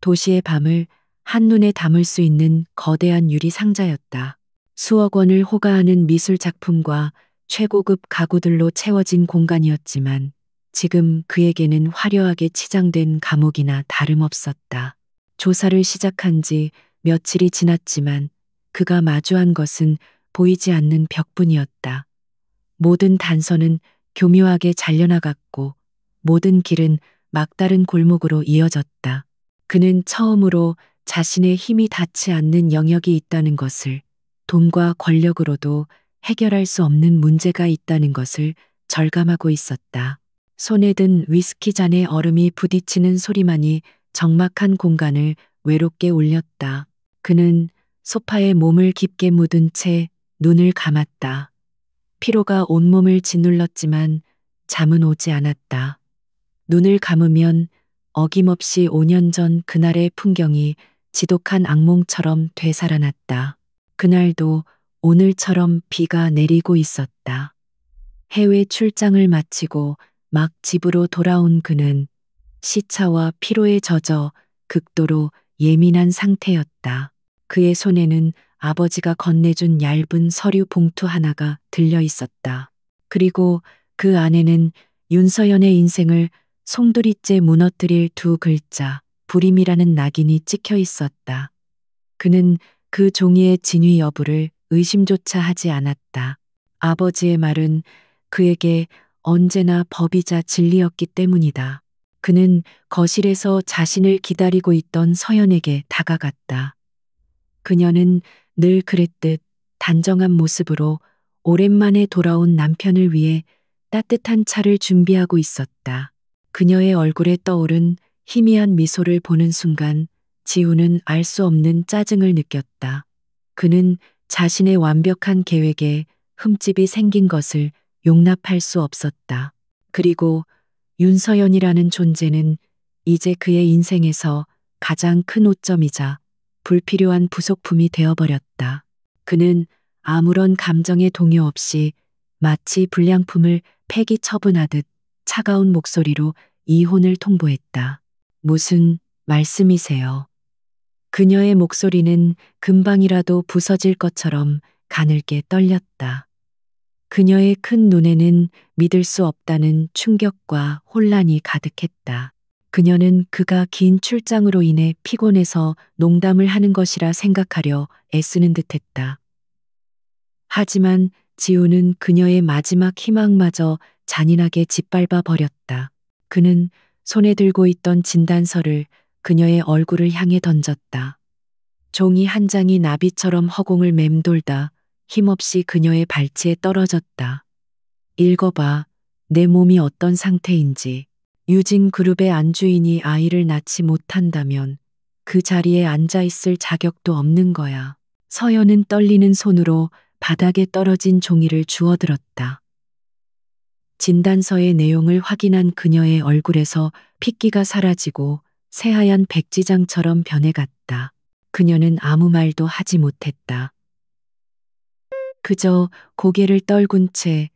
도시의 밤을 한눈에 담을 수 있는 거대한 유리 상자였다. 수억 원을 호가하는 미술 작품과 최고급 가구들로 채워진 공간이었지만 지금 그에게는 화려하게 치장된 감옥이나 다름없었다. 조사를 시작한 지 며칠이 지났지만 그가 마주한 것은 보이지 않는 벽뿐이었다. 모든 단서는 교묘하게 잘려나갔고 모든 길은 막다른 골목으로 이어졌다. 그는 처음으로 자신의 힘이 닿지 않는 영역이 있다는 것을, 돈과 권력으로도 해결할 수 없는 문제가 있다는 것을 절감하고 있었다. 손에 든 위스키 잔의 얼음이 부딪히는 소리만이 적막한 공간을 외롭게 울렸다. 그는 소파에 몸을 깊게 묻은 채 눈을 감았다. 피로가 온몸을 짓눌렀지만 잠은 오지 않았다. 눈을 감으면 어김없이 5년 전 그날의 풍경이 지독한 악몽처럼 되살아났다. 그날도 오늘처럼 비가 내리고 있었다. 해외 출장을 마치고 막 집으로 돌아온 그는 시차와 피로에 젖어 극도로 예민한 상태였다. 그의 손에는 아버지가 건네준 얇은 서류 봉투 하나가 들려 있었다. 그리고 그 안에는 윤서연의 인생을 송두리째 무너뜨릴 두 글자, 불임이라는 낙인이 찍혀 있었다. 그는 그 종이의 진위 여부를 의심조차 하지 않았다. 아버지의 말은 그에게 언제나 법이자 진리였기 때문이다. 그는 거실에서 자신을 기다리고 있던 서연에게 다가갔다. 그녀는 늘 그랬듯 단정한 모습으로 오랜만에 돌아온 남편을 위해 따뜻한 차를 준비하고 있었다. 그녀의 얼굴에 떠오른 희미한 미소를 보는 순간 지우는 알 수 없는 짜증을 느꼈다. 그는 자신의 완벽한 계획에 흠집이 생긴 것을 용납할 수 없었다. 그리고 윤서연이라는 존재는 이제 그의 인생에서 가장 큰 오점이자 불필요한 부속품이 되어버렸다. 그는 아무런 감정의 동요 없이 마치 불량품을 폐기 처분하듯 차가운 목소리로 이혼을 통보했다. 무슨 말씀이세요? 그녀의 목소리는 금방이라도 부서질 것처럼 가늘게 떨렸다. 그녀의 큰 눈에는 믿을 수 없다는 충격과 혼란이 가득했다. 그녀는 그가 긴 출장으로 인해 피곤해서 농담을 하는 것이라 생각하려 애쓰는 듯했다. 하지만 지우는 그녀의 마지막 희망마저 잔인하게 짓밟아 버렸다. 그는 손에 들고 있던 진단서를 그녀의 얼굴을 향해 던졌다. 종이 한 장이 나비처럼 허공을 맴돌다 힘없이 그녀의 발치에 떨어졌다. 읽어봐. 내 몸이 어떤 상태인지. 유진 그룹의 안주인이 아이를 낳지 못한다면 그 자리에 앉아 있을 자격도 없는 거야. 서연은 떨리는 손으로 바닥에 떨어진 종이를 주워들었다. 진단서의 내용을 확인한 그녀의 얼굴에서 핏기가 사라지고 새하얀 백지장처럼 변해갔다. 그녀는 아무 말도 하지 못했다. 그저 고개를 떨군 채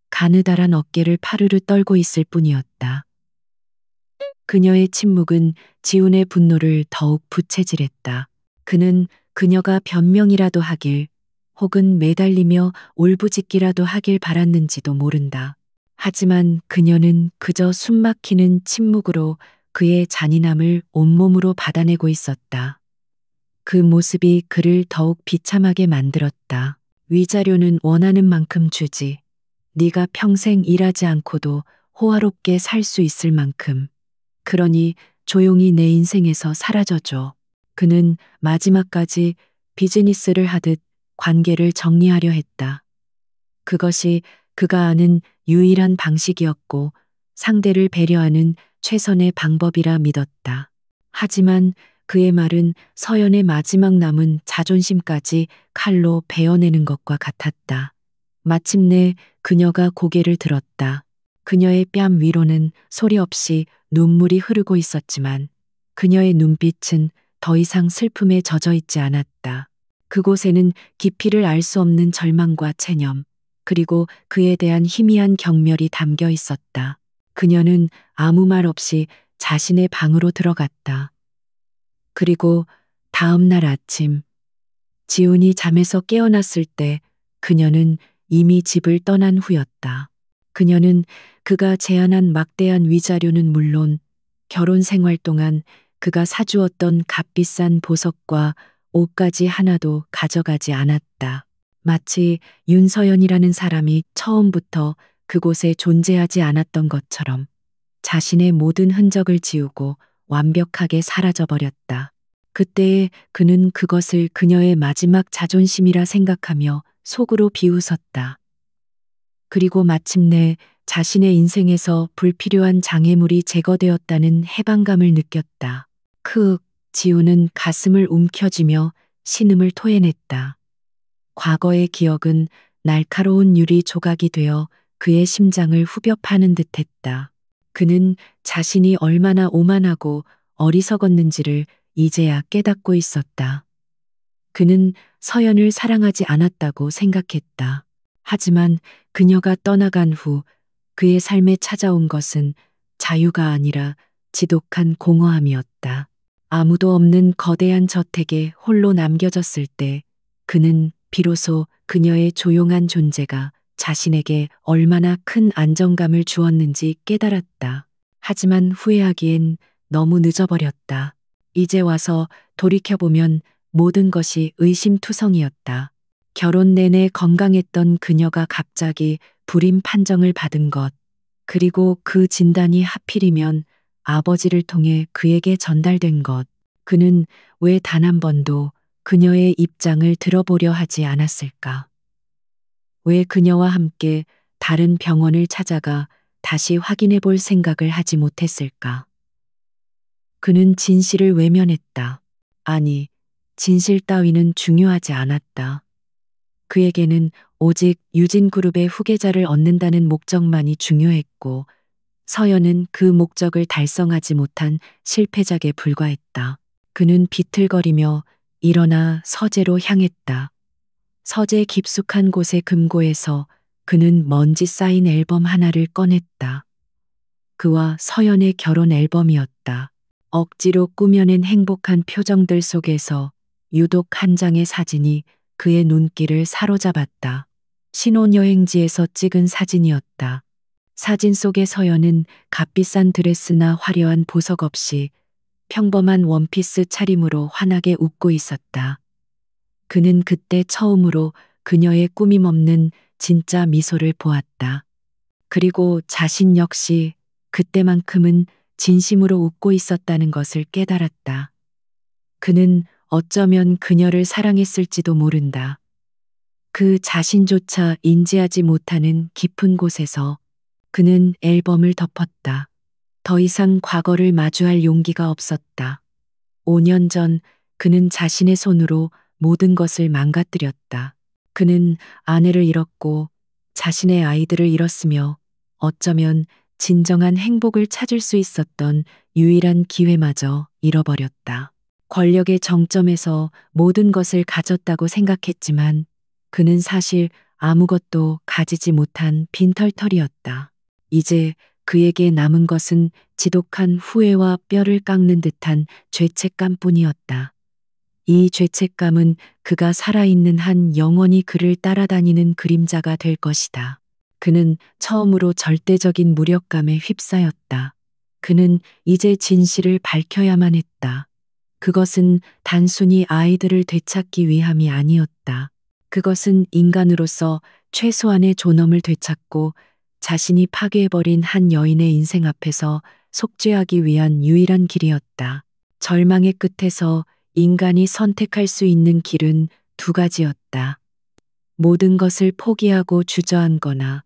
가느다란 어깨를 파르르 떨고 있을 뿐이었다. 그녀의 침묵은 지훈의 분노를 더욱 부채질했다. 그는 그녀가 변명이라도 하길 혹은 매달리며 울부짖기라도 하길 바랐는지도 모른다. 하지만 그녀는 그저 숨막히는 침묵으로 그의 잔인함을 온몸으로 받아내고 있었다. 그 모습이 그를 더욱 비참하게 만들었다. 위자료는 원하는 만큼 주지. 네가 평생 일하지 않고도 호화롭게 살 수 있을 만큼. 그러니 조용히 내 인생에서 사라져줘. 그는 마지막까지 비즈니스를 하듯 관계를 정리하려 했다. 그것이 그가 아는 유일한 방식이었고 상대를 배려하는 최선의 방법이라 믿었다. 하지만 그의 말은 서연의 마지막 남은 자존심까지 칼로 베어내는 것과 같았다. 마침내 그녀가 고개를 들었다. 그녀의 뺨 위로는 소리 없이 눈물이 흐르고 있었지만 그녀의 눈빛은 더 이상 슬픔에 젖어 있지 않았다. 그곳에는 깊이를 알 수 없는 절망과 체념, 그리고 그에 대한 희미한 경멸이 담겨 있었다. 그녀는 아무 말 없이 자신의 방으로 들어갔다. 그리고 다음 날 아침, 지훈이 잠에서 깨어났을 때 그녀는 이미 집을 떠난 후였다. 그녀는 그가 제안한 막대한 위자료는 물론 결혼 생활 동안 그가 사주었던 값비싼 보석과 옷까지 하나도 가져가지 않았다. 마치 윤서연이라는 사람이 처음부터 그곳에 존재하지 않았던 것처럼 자신의 모든 흔적을 지우고 완벽하게 사라져버렸다. 그때에 그는 그것을 그녀의 마지막 자존심이라 생각하며 속으로 비웃었다. 그리고 마침내 자신의 인생에서 불필요한 장애물이 제거되었다는 해방감을 느꼈다. 지우는 가슴을 움켜쥐며 신음을 토해냈다. 과거의 기억은 날카로운 유리 조각이 되어 그의 심장을 후벼 파는 듯했다. 그는 자신이 얼마나 오만하고 어리석었는지를 이제야 깨닫고 있었다. 그는 서연을 사랑하지 않았다고 생각했다. 하지만 그녀가 떠나간 후 그의 삶에 찾아온 것은 자유가 아니라 지독한 공허함이었다. 아무도 없는 거대한 저택에 홀로 남겨졌을 때 그는 비로소 그녀의 조용한 존재가 자신에게 얼마나 큰 안정감을 주었는지 깨달았다. 하지만 후회하기엔 너무 늦어버렸다. 이제 와서 돌이켜보면 모든 것이 의심투성이었다. 결혼 내내 건강했던 그녀가 갑자기 불임 판정을 받은 것, 그리고 그 진단이 하필이면 아버지를 통해 그에게 전달된 것, 그는 왜 단 한 번도 그녀의 입장을 들어보려 하지 않았을까? 왜 그녀와 함께 다른 병원을 찾아가 다시 확인해 볼 생각을 하지 못했을까? 그는 진실을 외면했다. 아니, 진실 따위는 중요하지 않았다. 그에게는 오직 유진그룹의 후계자를 얻는다는 목적만이 중요했고, 서연은 그 목적을 달성하지 못한 실패작에 불과했다. 그는 비틀거리며 일어나 서재로 향했다. 서재 깊숙한 곳의 금고에서 그는 먼지 쌓인 앨범 하나를 꺼냈다. 그와 서연의 결혼 앨범이었다. 억지로 꾸며낸 행복한 표정들 속에서 유독 한 장의 사진이 그의 눈길을 사로잡았다. 신혼여행지에서 찍은 사진이었다. 사진 속의 서연은 값비싼 드레스나 화려한 보석 없이 평범한 원피스 차림으로 환하게 웃고 있었다. 그는 그때 처음으로 그녀의 꾸밈 없는 진짜 미소를 보았다. 그리고 자신 역시 그때만큼은 진심으로 웃고 있었다는 것을 깨달았다. 그는 어쩌면 그녀를 사랑했을지도 모른다. 그 자신조차 인지하지 못하는 깊은 곳에서 그는 앨범을 덮었다. 더 이상 과거를 마주할 용기가 없었다. 5년 전 그는 자신의 손으로 모든 것을 망가뜨렸다. 그는 아내를 잃었고 자신의 아이들을 잃었으며 어쩌면 진정한 행복을 찾을 수 있었던 유일한 기회마저 잃어버렸다. 권력의 정점에서 모든 것을 가졌다고 생각했지만 그는 사실 아무것도 가지지 못한 빈털터리였다. 이제 그에게 남은 것은 지독한 후회와 뼈를 깎는 듯한 죄책감뿐이었다. 이 죄책감은 그가 살아있는 한 영원히 그를 따라다니는 그림자가 될 것이다. 그는 처음으로 절대적인 무력감에 휩싸였다. 그는 이제 진실을 밝혀야만 했다. 그것은 단순히 아이들을 되찾기 위함이 아니었다. 그것은 인간으로서 최소한의 존엄을 되찾고 자신이 파괴해버린 한 여인의 인생 앞에서 속죄하기 위한 유일한 길이었다. 절망의 끝에서 인간이 선택할 수 있는 길은 두 가지였다. 모든 것을 포기하고 주저앉거나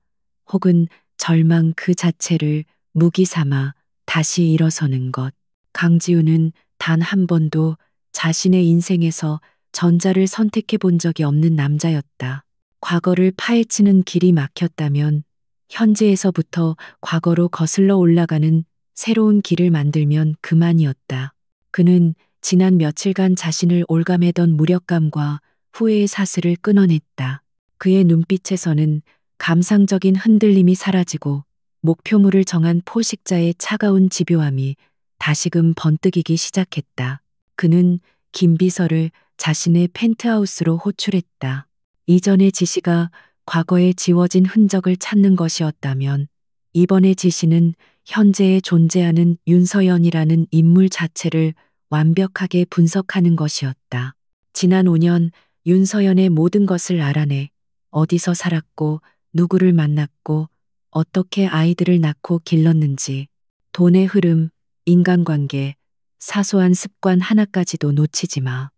혹은 절망 그 자체를 무기 삼아 다시 일어서는 것. 강지우는 단 한 번도 자신의 인생에서 전자를 선택해 본 적이 없는 남자였다. 과거를 파헤치는 길이 막혔다면 현재에서부터 과거로 거슬러 올라가는 새로운 길을 만들면 그만이었다. 그는 지난 며칠간 자신을 올가매던 무력감과 후회의 사슬을 끊어냈다. 그의 눈빛에서는 감상적인 흔들림이 사라지고 목표물을 정한 포식자의 차가운 집요함이 다시금 번뜩이기 시작했다. 그는 김비서를 자신의 펜트하우스로 호출했다. 이전의 지시가 과거에 지워진 흔적을 찾는 것이었다면 이번의 지시는 현재에 존재하는 윤서연이라는 인물 자체를 완벽하게 분석하는 것이었다. 지난 5년 윤서연의 모든 것을 알아내 어디서 살았고 누구를 만났고 어떻게 아이들을 낳고 길렀는지 돈의 흐름, 인간관계, 사소한 습관 하나까지도 놓치지 마.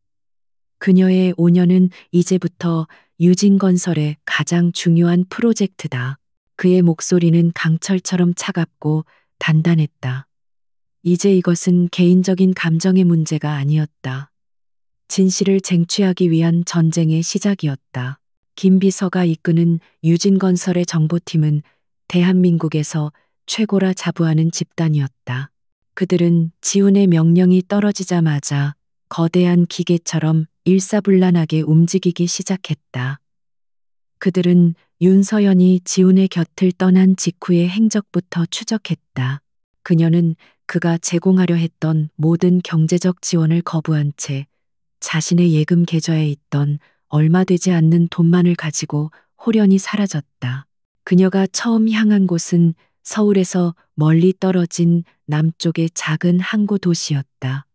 그녀의 5년은 이제부터 유진건설의 가장 중요한 프로젝트다. 그의 목소리는 강철처럼 차갑고 단단했다. 이제 이것은 개인적인 감정의 문제가 아니었다. 진실을 쟁취하기 위한 전쟁의 시작이었다. 김 비서가 이끄는 유진건설의 정보팀은 대한민국에서 최고라 자부하는 집단이었다. 그들은 지훈의 명령이 떨어지자마자 거대한 기계처럼 일사불란하게 움직이기 시작했다. 그들은 윤서연이 지훈의 곁을 떠난 직후의 행적부터 추적했다. 그녀는 그가 제공하려 했던 모든 경제적 지원을 거부한 채 자신의 예금 계좌에 있던 얼마 되지 않는 돈만을 가지고 호련히 사라졌다. 그녀가 처음 향한 곳은 서울에서 멀리 떨어진 남쪽의 작은 항구 도시였다.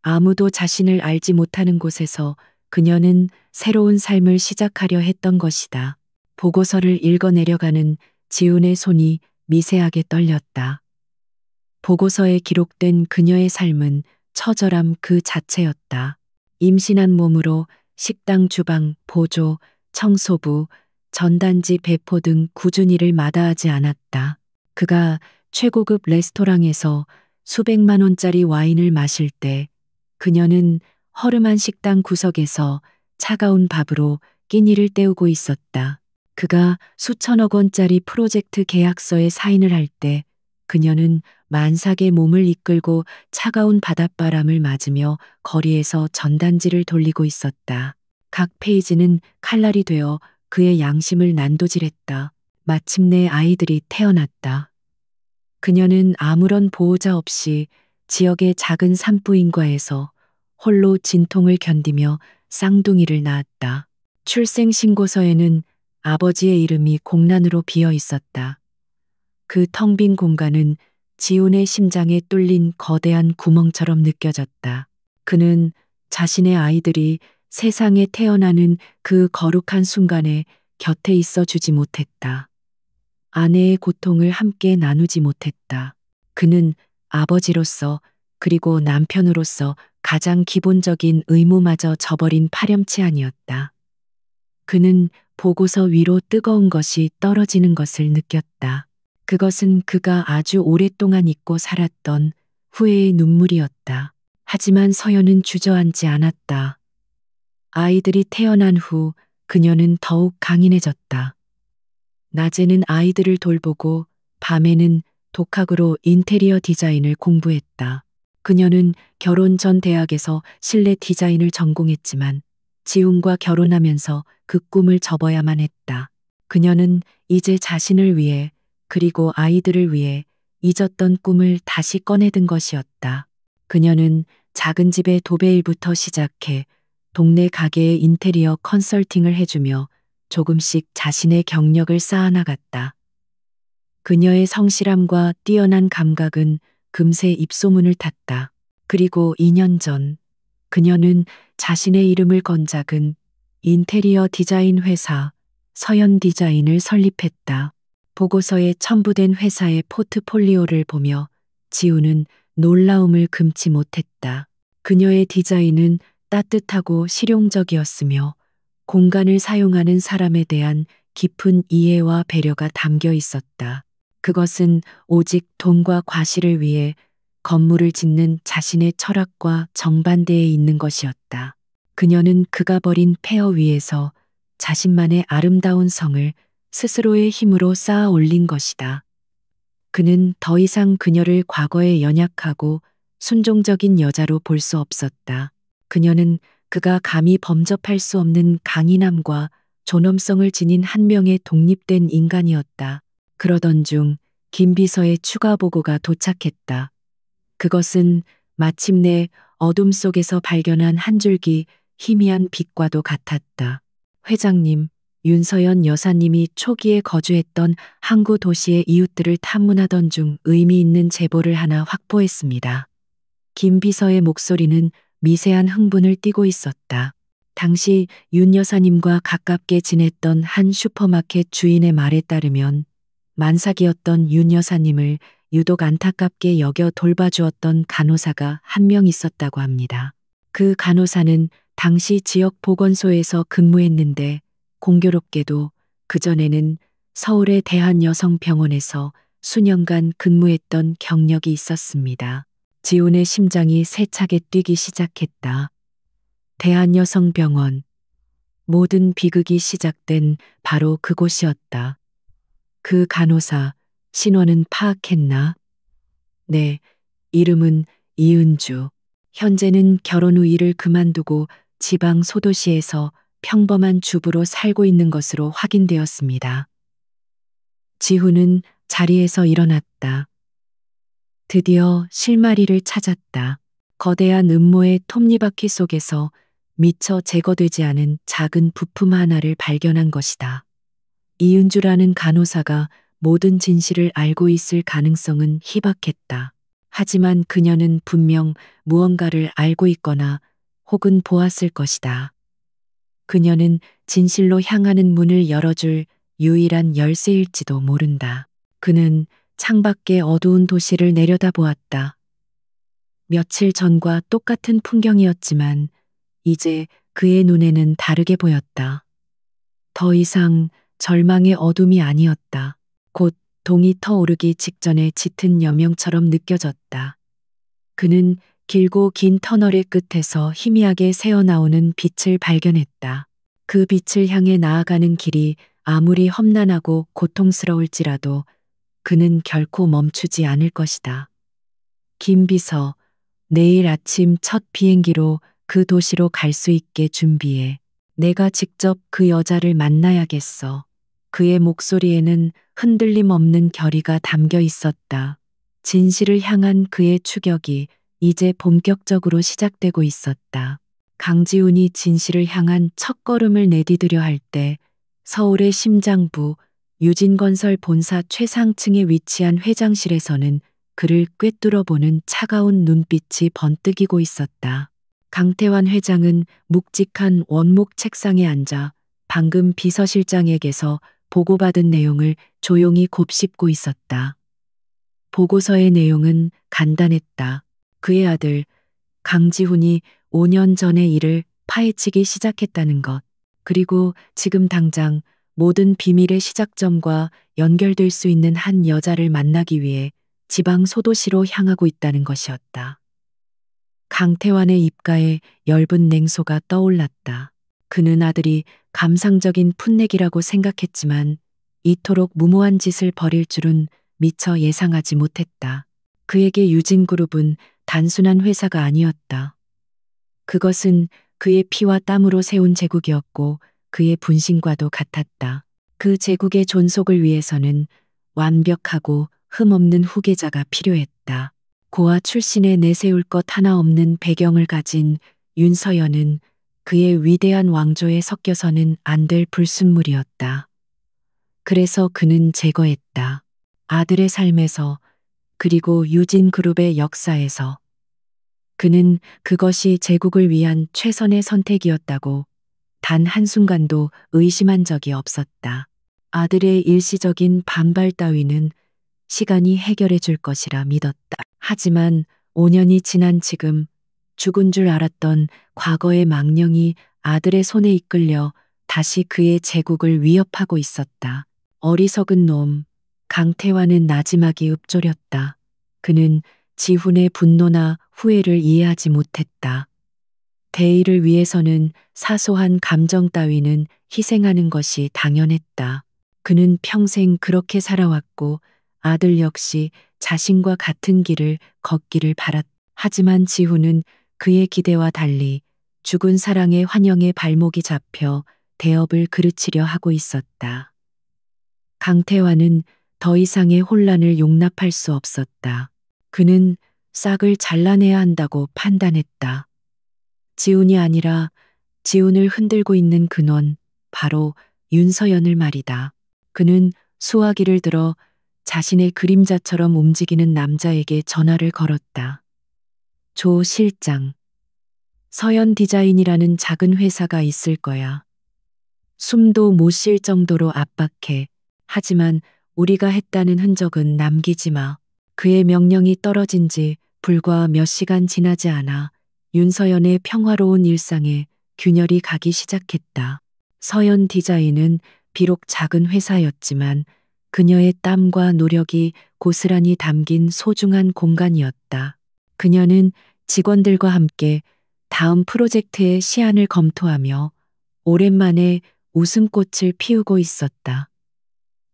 아무도 자신을 알지 못하는 곳에서 그녀는 새로운 삶을 시작하려 했던 것이다. 보고서를 읽어내려가는 지훈의 손이 미세하게 떨렸다. 보고서에 기록된 그녀의 삶은 처절함 그 자체였다. 임신한 몸으로 식당 주방, 보조, 청소부, 전단지 배포 등 꾸준히 일을 마다하지 않았다. 그가 최고급 레스토랑에서 수백만 원짜리 와인을 마실 때 그녀는 허름한 식당 구석에서 차가운 밥으로 끼니를 때우고 있었다. 그가 수천억 원짜리 프로젝트 계약서에 사인을 할 때 그녀는 만삭의 몸을 이끌고 차가운 바닷바람을 맞으며 거리에서 전단지를 돌리고 있었다. 각 페이지는 칼날이 되어 그의 양심을 난도질했다. 마침내 아이들이 태어났다. 그녀는 아무런 보호자 없이 지역의 작은 산부인과에서 홀로 진통을 견디며 쌍둥이를 낳았다. 출생신고서에는 아버지의 이름이 공란으로 비어 있었다. 그 텅 빈 공간은 지훈의 심장에 뚫린 거대한 구멍처럼 느껴졌다. 그는 자신의 아이들이 세상에 태어나는 그 거룩한 순간에 곁에 있어 주지 못했다. 아내의 고통을 함께 나누지 못했다. 그는 아버지로서 그리고 남편으로서 가장 기본적인 의무마저 저버린 파렴치 아니었다. 그는 보고서 위로 뜨거운 것이 떨어지는 것을 느꼈다. 그것은 그가 아주 오랫동안 잊고 살았던 후회의 눈물이었다. 하지만 서연은 주저앉지 않았다. 아이들이 태어난 후 그녀는 더욱 강인해졌다. 낮에는 아이들을 돌보고 밤에는 독학으로 인테리어 디자인을 공부했다. 그녀는 결혼 전 대학에서 실내 디자인을 전공했지만 지훈과 결혼하면서 그 꿈을 접어야만 했다. 그녀는 이제 자신을 위해 그리고 아이들을 위해 잊었던 꿈을 다시 꺼내든 것이었다. 그녀는 작은 집의 도배일부터 시작해 동네 가게의 인테리어 컨설팅을 해주며 조금씩 자신의 경력을 쌓아나갔다. 그녀의 성실함과 뛰어난 감각은 금세 입소문을 탔다. 그리고 2년 전 그녀는 자신의 이름을 건 작은 인테리어 디자인 회사 서연 디자인을 설립했다. 보고서에 첨부된 회사의 포트폴리오를 보며 지우는 놀라움을 금치 못했다. 그녀의 디자인은 따뜻하고 실용적이었으며 공간을 사용하는 사람에 대한 깊은 이해와 배려가 담겨 있었다. 그것은 오직 돈과 과실을 위해 건물을 짓는 자신의 철학과 정반대에 있는 것이었다. 그녀는 그가 버린 폐허 위에서 자신만의 아름다운 성을 스스로의 힘으로 쌓아 올린 것이다. 그는 더 이상 그녀를 과거의 연약하고 순종적인 여자로 볼 수 없었다. 그녀는 그가 감히 범접할 수 없는 강인함과 존엄성을 지닌 한 명의 독립된 인간이었다. 그러던 중 김비서의 추가 보고가 도착했다. 그것은 마침내 어둠 속에서 발견한 한 줄기 희미한 빛과도 같았다. 회장님, 윤서연 여사님이 초기에 거주했던 항구 도시의 이웃들을 탐문하던 중 의미 있는 제보를 하나 확보했습니다. 김 비서의 목소리는 미세한 흥분을 띠고 있었다. 당시 윤 여사님과 가깝게 지냈던 한 슈퍼마켓 주인의 말에 따르면 만삭이었던 윤 여사님을 유독 안타깝게 여겨 돌봐주었던 간호사가 한 명 있었다고 합니다. 그 간호사는 당시 지역 보건소에서 근무했는데 공교롭게도 그전에는 서울의 대한여성병원에서 수년간 근무했던 경력이 있었습니다. 지훈의 심장이 세차게 뛰기 시작했다. 대한여성병원. 모든 비극이 시작된 바로 그곳이었다. 그 간호사, 신원은 파악했나? 네, 이름은 이은주. 현재는 결혼 후 일을 그만두고 지방 소도시에서 평범한 주부로 살고 있는 것으로 확인되었습니다. 지훈은 자리에서 일어났다. 드디어 실마리를 찾았다. 거대한 음모의 톱니바퀴 속에서 미처 제거되지 않은 작은 부품 하나를 발견한 것이다. 이은주라는 간호사가 모든 진실을 알고 있을 가능성은 희박했다. 하지만 그녀는 분명 무언가를 알고 있거나 혹은 보았을 것이다. 그녀는 진실로 향하는 문을 열어줄 유일한 열쇠일지도 모른다. 그는 창밖의 어두운 도시를 내려다보았다. 며칠 전과 똑같은 풍경이었지만 이제 그의 눈에는 다르게 보였다. 더 이상 절망의 어둠이 아니었다. 곧 동이 터오르기 직전에 짙은 여명처럼 느껴졌다. 그는 길고 긴 터널의 끝에서 희미하게 새어나오는 빛을 발견했다. 그 빛을 향해 나아가는 길이 아무리 험난하고 고통스러울지라도 그는 결코 멈추지 않을 것이다. 김비서, 내일 아침 첫 비행기로 그 도시로 갈 수 있게 준비해. 내가 직접 그 여자를 만나야겠어. 그의 목소리에는 흔들림 없는 결의가 담겨 있었다. 진실을 향한 그의 추격이 이제 본격적으로 시작되고 있었다. 강지훈이 진실을 향한 첫걸음을 내디디려 할 때 서울의 심장부 유진건설 본사 최상층에 위치한 회장실에서는 그를 꿰뚫어보는 차가운 눈빛이 번뜩이고 있었다. 강태환 회장은 묵직한 원목 책상에 앉아 방금 비서실장에게서 보고받은 내용을 조용히 곱씹고 있었다. 보고서의 내용은 간단했다. 그의 아들 강지훈이 5년 전의 일을 파헤치기 시작했다는 것. 그리고 지금 당장 모든 비밀의 시작점과 연결될 수 있는 한 여자를 만나기 위해 지방 소도시로 향하고 있다는 것이었다. 강태환의 입가에 엷은 냉소가 떠올랐다. 그는 아들이 감상적인 풋내기라고 생각했지만 이토록 무모한 짓을 벌일 줄은 미처 예상하지 못했다. 그에게 유진그룹은 단순한 회사가 아니었다. 그것은 그의 피와 땀으로 세운 제국이었고 그의 분신과도 같았다. 그 제국의 존속을 위해서는 완벽하고 흠없는 후계자가 필요했다. 고아 출신에 내세울 것 하나 없는 배경을 가진 윤서연은 그의 위대한 왕조에 섞여서는 안 될 불순물이었다. 그래서 그는 제거했다. 아들의 삶에서 그리고 유진그룹의 역사에서. 그는 그것이 제국을 위한 최선의 선택이었다고 단 한순간도 의심한 적이 없었다. 아들의 일시적인 반발 따위는 시간이 해결해 줄 것이라 믿었다. 하지만 5년이 지난 지금 죽은 줄 알았던 과거의 망령이 아들의 손에 이끌려 다시 그의 제국을 위협하고 있었다. 어리석은 놈, 강태환은 나지막이 읊조렸다. 그는 지훈의 분노나 후회를 이해하지 못했다. 대의를 위해서는 사소한 감정 따위는 희생하는 것이 당연했다. 그는 평생 그렇게 살아왔고 아들 역시 자신과 같은 길을 걷기를 바랐다. 하지만 지훈은 그의 기대와 달리 죽은 사랑의 환영에 발목이 잡혀 대업을 그르치려 하고 있었다. 강태환은 더 이상의 혼란을 용납할 수 없었다. 그는 싹을 잘라내야 한다고 판단했다. 지훈이 아니라 지훈을 흔들고 있는 근원, 바로 윤서연을 말이다. 그는 수화기를 들어 자신의 그림자처럼 움직이는 남자에게 전화를 걸었다. 조 실장. 서연 디자인이라는 작은 회사가 있을 거야. 숨도 못 쉴 정도로 압박해. 하지만 우리가 했다는 흔적은 남기지 마. 그의 명령이 떨어진 지 불과 몇 시간 지나지 않아 윤서연의 평화로운 일상에 균열이 가기 시작했다. 서연 디자인은 비록 작은 회사였지만 그녀의 땀과 노력이 고스란히 담긴 소중한 공간이었다. 그녀는 직원들과 함께 다음 프로젝트의 시안을 검토하며 오랜만에 웃음꽃을 피우고 있었다.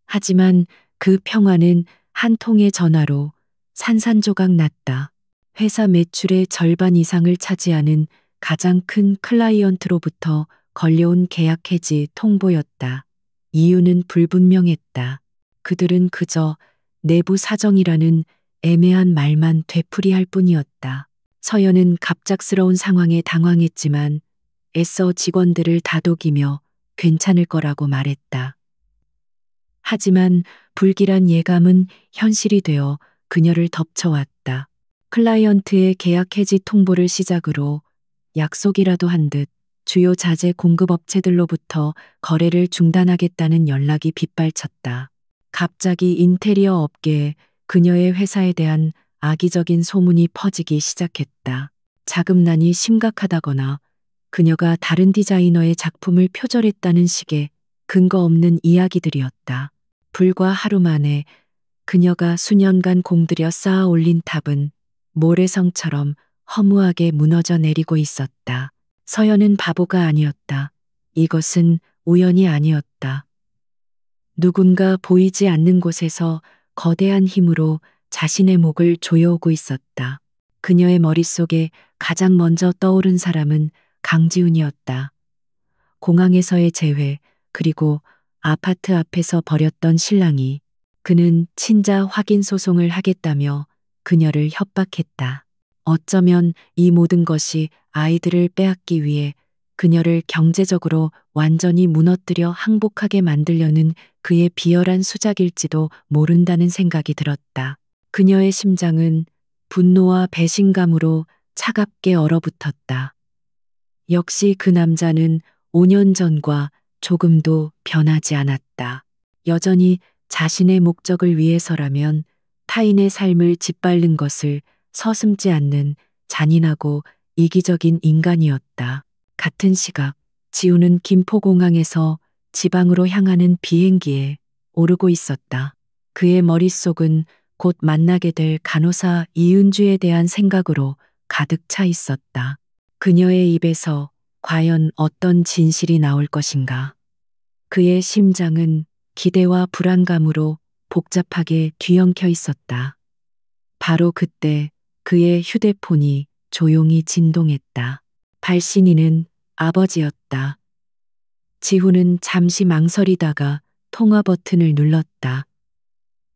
하지만 그 평화는 한 통의 전화로 산산조각 났다. 회사 매출의 절반 이상을 차지하는 가장 큰 클라이언트로부터 걸려온 계약 해지 통보였다. 이유는 불분명했다. 그들은 그저 내부 사정이라는 애매한 말만 되풀이할 뿐이었다. 서연은 갑작스러운 상황에 당황했지만 애써 직원들을 다독이며 괜찮을 거라고 말했다. 하지만 불길한 예감은 현실이 되어 그녀를 덮쳐왔다. 클라이언트의 계약 해지 통보를 시작으로 약속이라도 한 듯 주요 자재 공급업체들로부터 거래를 중단하겠다는 연락이 빗발쳤다. 갑자기 인테리어 업계에 그녀의 회사에 대한 악의적인 소문이 퍼지기 시작했다. 자금난이 심각하다거나 그녀가 다른 디자이너의 작품을 표절했다는 식의 근거 없는 이야기들이었다. 불과 하루 만에 그녀가 수년간 공들여 쌓아 올린 탑은 모래성처럼 허무하게 무너져 내리고 있었다. 서연은 바보가 아니었다. 이것은 우연이 아니었다. 누군가 보이지 않는 곳에서 거대한 힘으로 자신의 목을 조여오고 있었다. 그녀의 머릿속에 가장 먼저 떠오른 사람은 강지훈이었다. 공항에서의 재회, 그리고 아파트 앞에서 벌였던 실랑이. 그는 친자 확인 소송을 하겠다며 그녀를 협박했다. 어쩌면 이 모든 것이 아이들을 빼앗기 위해 그녀를 경제적으로 완전히 무너뜨려 항복하게 만들려는 그의 비열한 수작일지도 모른다는 생각이 들었다. 그녀의 심장은 분노와 배신감으로 차갑게 얼어붙었다. 역시 그 남자는 5년 전과 조금도 변하지 않았다. 여전히 자신의 목적을 위해서라면 타인의 삶을 짓밟는 것을 서슴지 않는 잔인하고 이기적인 인간이었다. 같은 시각, 지우는 김포공항에서 지방으로 향하는 비행기에 오르고 있었다. 그의 머릿속은 곧 만나게 될 간호사 이은주에 대한 생각으로 가득 차 있었다. 그녀의 입에서 과연 어떤 진실이 나올 것인가. 그의 심장은 기대와 불안감으로 복잡하게 뒤엉켜 있었다. 바로 그때 그의 휴대폰이 조용히 진동했다. 발신인은 아버지였다. 지훈은 잠시 망설이다가 통화 버튼을 눌렀다.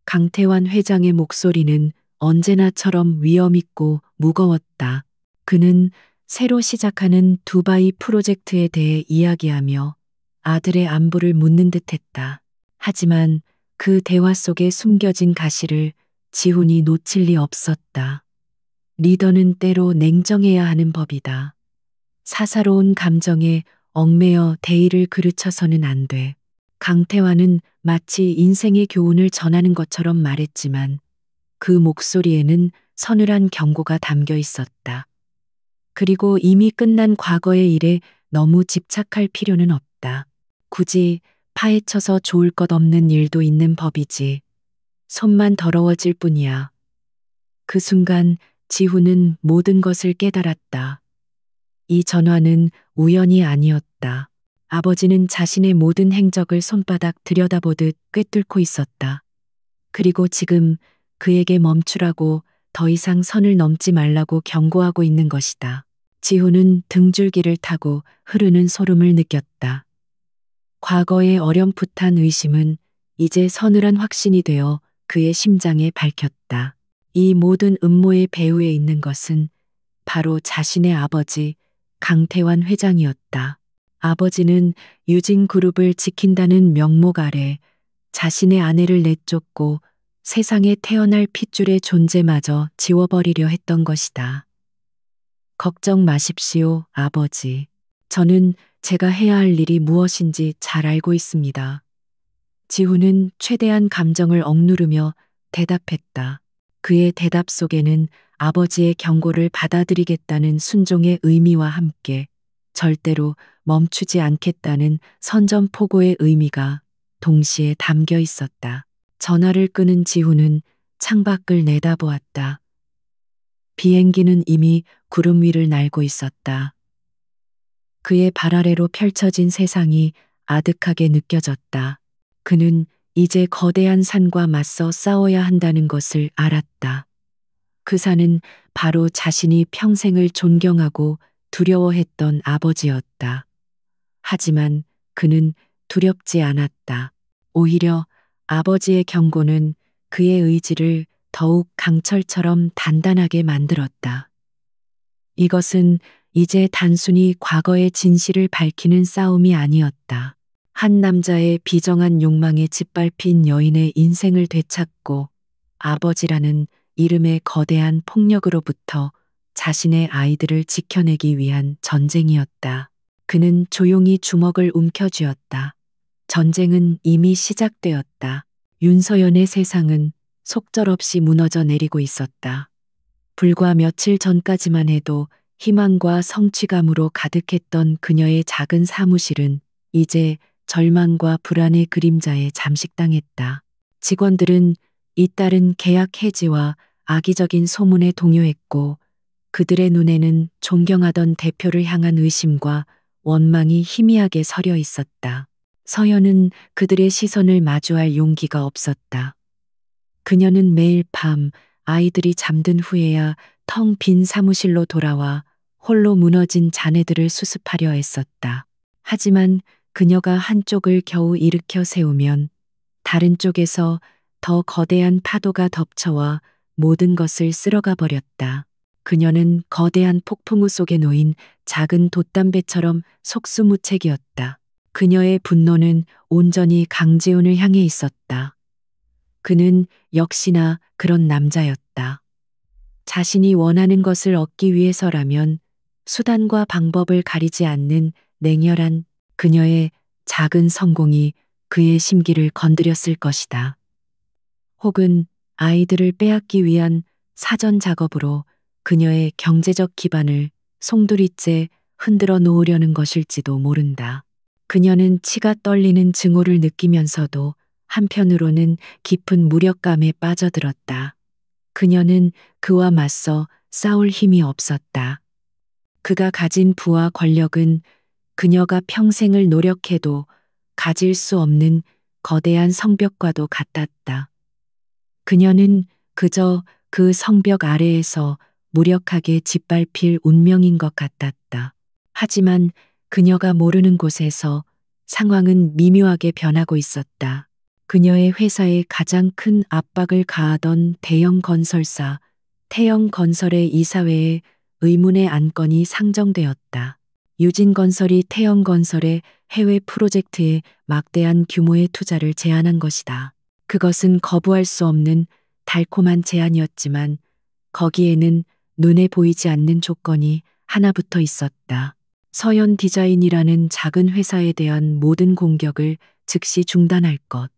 강태환 회장의 목소리는 언제나처럼 위엄있고 무거웠다. 그는 새로 시작하는 두바이 프로젝트에 대해 이야기하며 아들의 안부를 묻는 듯했다. 하지만 그 대화 속에 숨겨진 가시를 지훈이 놓칠 리 없었다. 리더는 때로 냉정해야 하는 법이다. 사사로운 감정에 얽매여 대의를 그르쳐서는 안 돼. 강태환은 마치 인생의 교훈을 전하는 것처럼 말했지만 그 목소리에는 서늘한 경고가 담겨 있었다. 그리고 이미 끝난 과거의 일에 너무 집착할 필요는 없다. 굳이 파헤쳐서 좋을 것 없는 일도 있는 법이지. 손만 더러워질 뿐이야. 그 순간 지훈은 모든 것을 깨달았다. 이 전화는 우연이 아니었다. 아버지는 자신의 모든 행적을 손바닥 들여다보듯 꿰뚫고 있었다. 그리고 지금 그에게 멈추라고, 더 이상 선을 넘지 말라고 경고하고 있는 것이다. 지훈은 등줄기를 타고 흐르는 소름을 느꼈다. 과거의 어렴풋한 의심은 이제 서늘한 확신이 되어 그의 심장에 밝혔다. 이 모든 음모의 배후에 있는 것은 바로 자신의 아버지 강태환 회장이었다. 아버지는 유진그룹을 지킨다는 명목 아래 자신의 아내를 내쫓고 세상에 태어날 핏줄의 존재마저 지워버리려 했던 것이다. 걱정 마십시오, 아버지. 저는 제가 해야 할 일이 무엇인지 잘 알고 있습니다. 지훈은 최대한 감정을 억누르며 대답했다. 그의 대답 속에는 아버지의 경고를 받아들이겠다는 순종의 의미와 함께 절대로 멈추지 않겠다는 선전포고의 의미가 동시에 담겨 있었다. 전화를 끄는 지훈은 창밖을 내다보았다. 비행기는 이미 구름 위를 날고 있었다. 그의 발 아래로 펼쳐진 세상이 아득하게 느껴졌다. 그는 이제 거대한 산과 맞서 싸워야 한다는 것을 알았다. 그 산은 바로 자신이 평생을 존경하고 두려워했던 아버지였다. 하지만 그는 두렵지 않았다. 오히려 아버지의 경고는 그의 의지를 더욱 강철처럼 단단하게 만들었다. 이것은 이제 단순히 과거의 진실을 밝히는 싸움이 아니었다. 한 남자의 비정한 욕망에 짓밟힌 여인의 인생을 되찾고 아버지라는 이름의 거대한 폭력으로부터 자신의 아이들을 지켜내기 위한 전쟁이었다. 그는 조용히 주먹을 움켜쥐었다. 전쟁은 이미 시작되었다. 윤서연의 세상은 속절없이 무너져 내리고 있었다. 불과 며칠 전까지만 해도 희망과 성취감으로 가득했던 그녀의 작은 사무실은 이제 절망과 불안의 그림자에 잠식당했다. 직원들은 잇따른 계약 해지와 악의적인 소문에 동요했고 그들의 눈에는 존경하던 대표를 향한 의심과 원망이 희미하게 서려 있었다. 서연은 그들의 시선을 마주할 용기가 없었다. 그녀는 매일 밤 아이들이 잠든 후에야 텅 빈 사무실로 돌아와 홀로 무너진 잔해들을 수습하려 애썼다. 하지만 그녀가 한쪽을 겨우 일으켜 세우면 다른 쪽에서 더 거대한 파도가 덮쳐와 모든 것을 쓸어가 버렸다. 그녀는 거대한 폭풍우 속에 놓인 작은 돛담배처럼 속수무책이었다. 그녀의 분노는 온전히 강지훈을 향해 있었다. 그는 역시나 그런 남자였다. 자신이 원하는 것을 얻기 위해서라면 수단과 방법을 가리지 않는 냉혈한 그녀의 작은 성공이 그의 심기를 건드렸을 것이다. 혹은 아이들을 빼앗기 위한 사전 작업으로 그녀의 경제적 기반을 송두리째 흔들어 놓으려는 것일지도 모른다. 그녀는 치가 떨리는 증오를 느끼면서도 한편으로는 깊은 무력감에 빠져들었다. 그녀는 그와 맞서 싸울 힘이 없었다. 그가 가진 부와 권력은 그녀가 평생을 노력해도 가질 수 없는 거대한 성벽과도 같았다. 그녀는 그저 그 성벽 아래에서 무력하게 짓밟힐 운명인 것 같았다. 하지만 그녀가 모르는 곳에서 상황은 미묘하게 변하고 있었다. 그녀의 회사에 가장 큰 압박을 가하던 대형 건설사, 태영건설의 이사회에 의문의 안건이 상정되었다. 유진건설이 태영건설의 해외 프로젝트에 막대한 규모의 투자를 제안한 것이다. 그것은 거부할 수 없는 달콤한 제안이었지만 거기에는 눈에 보이지 않는 조건이 하나 붙어 있었다. 서연 디자인이라는 작은 회사에 대한 모든 공격을 즉시 중단할 것.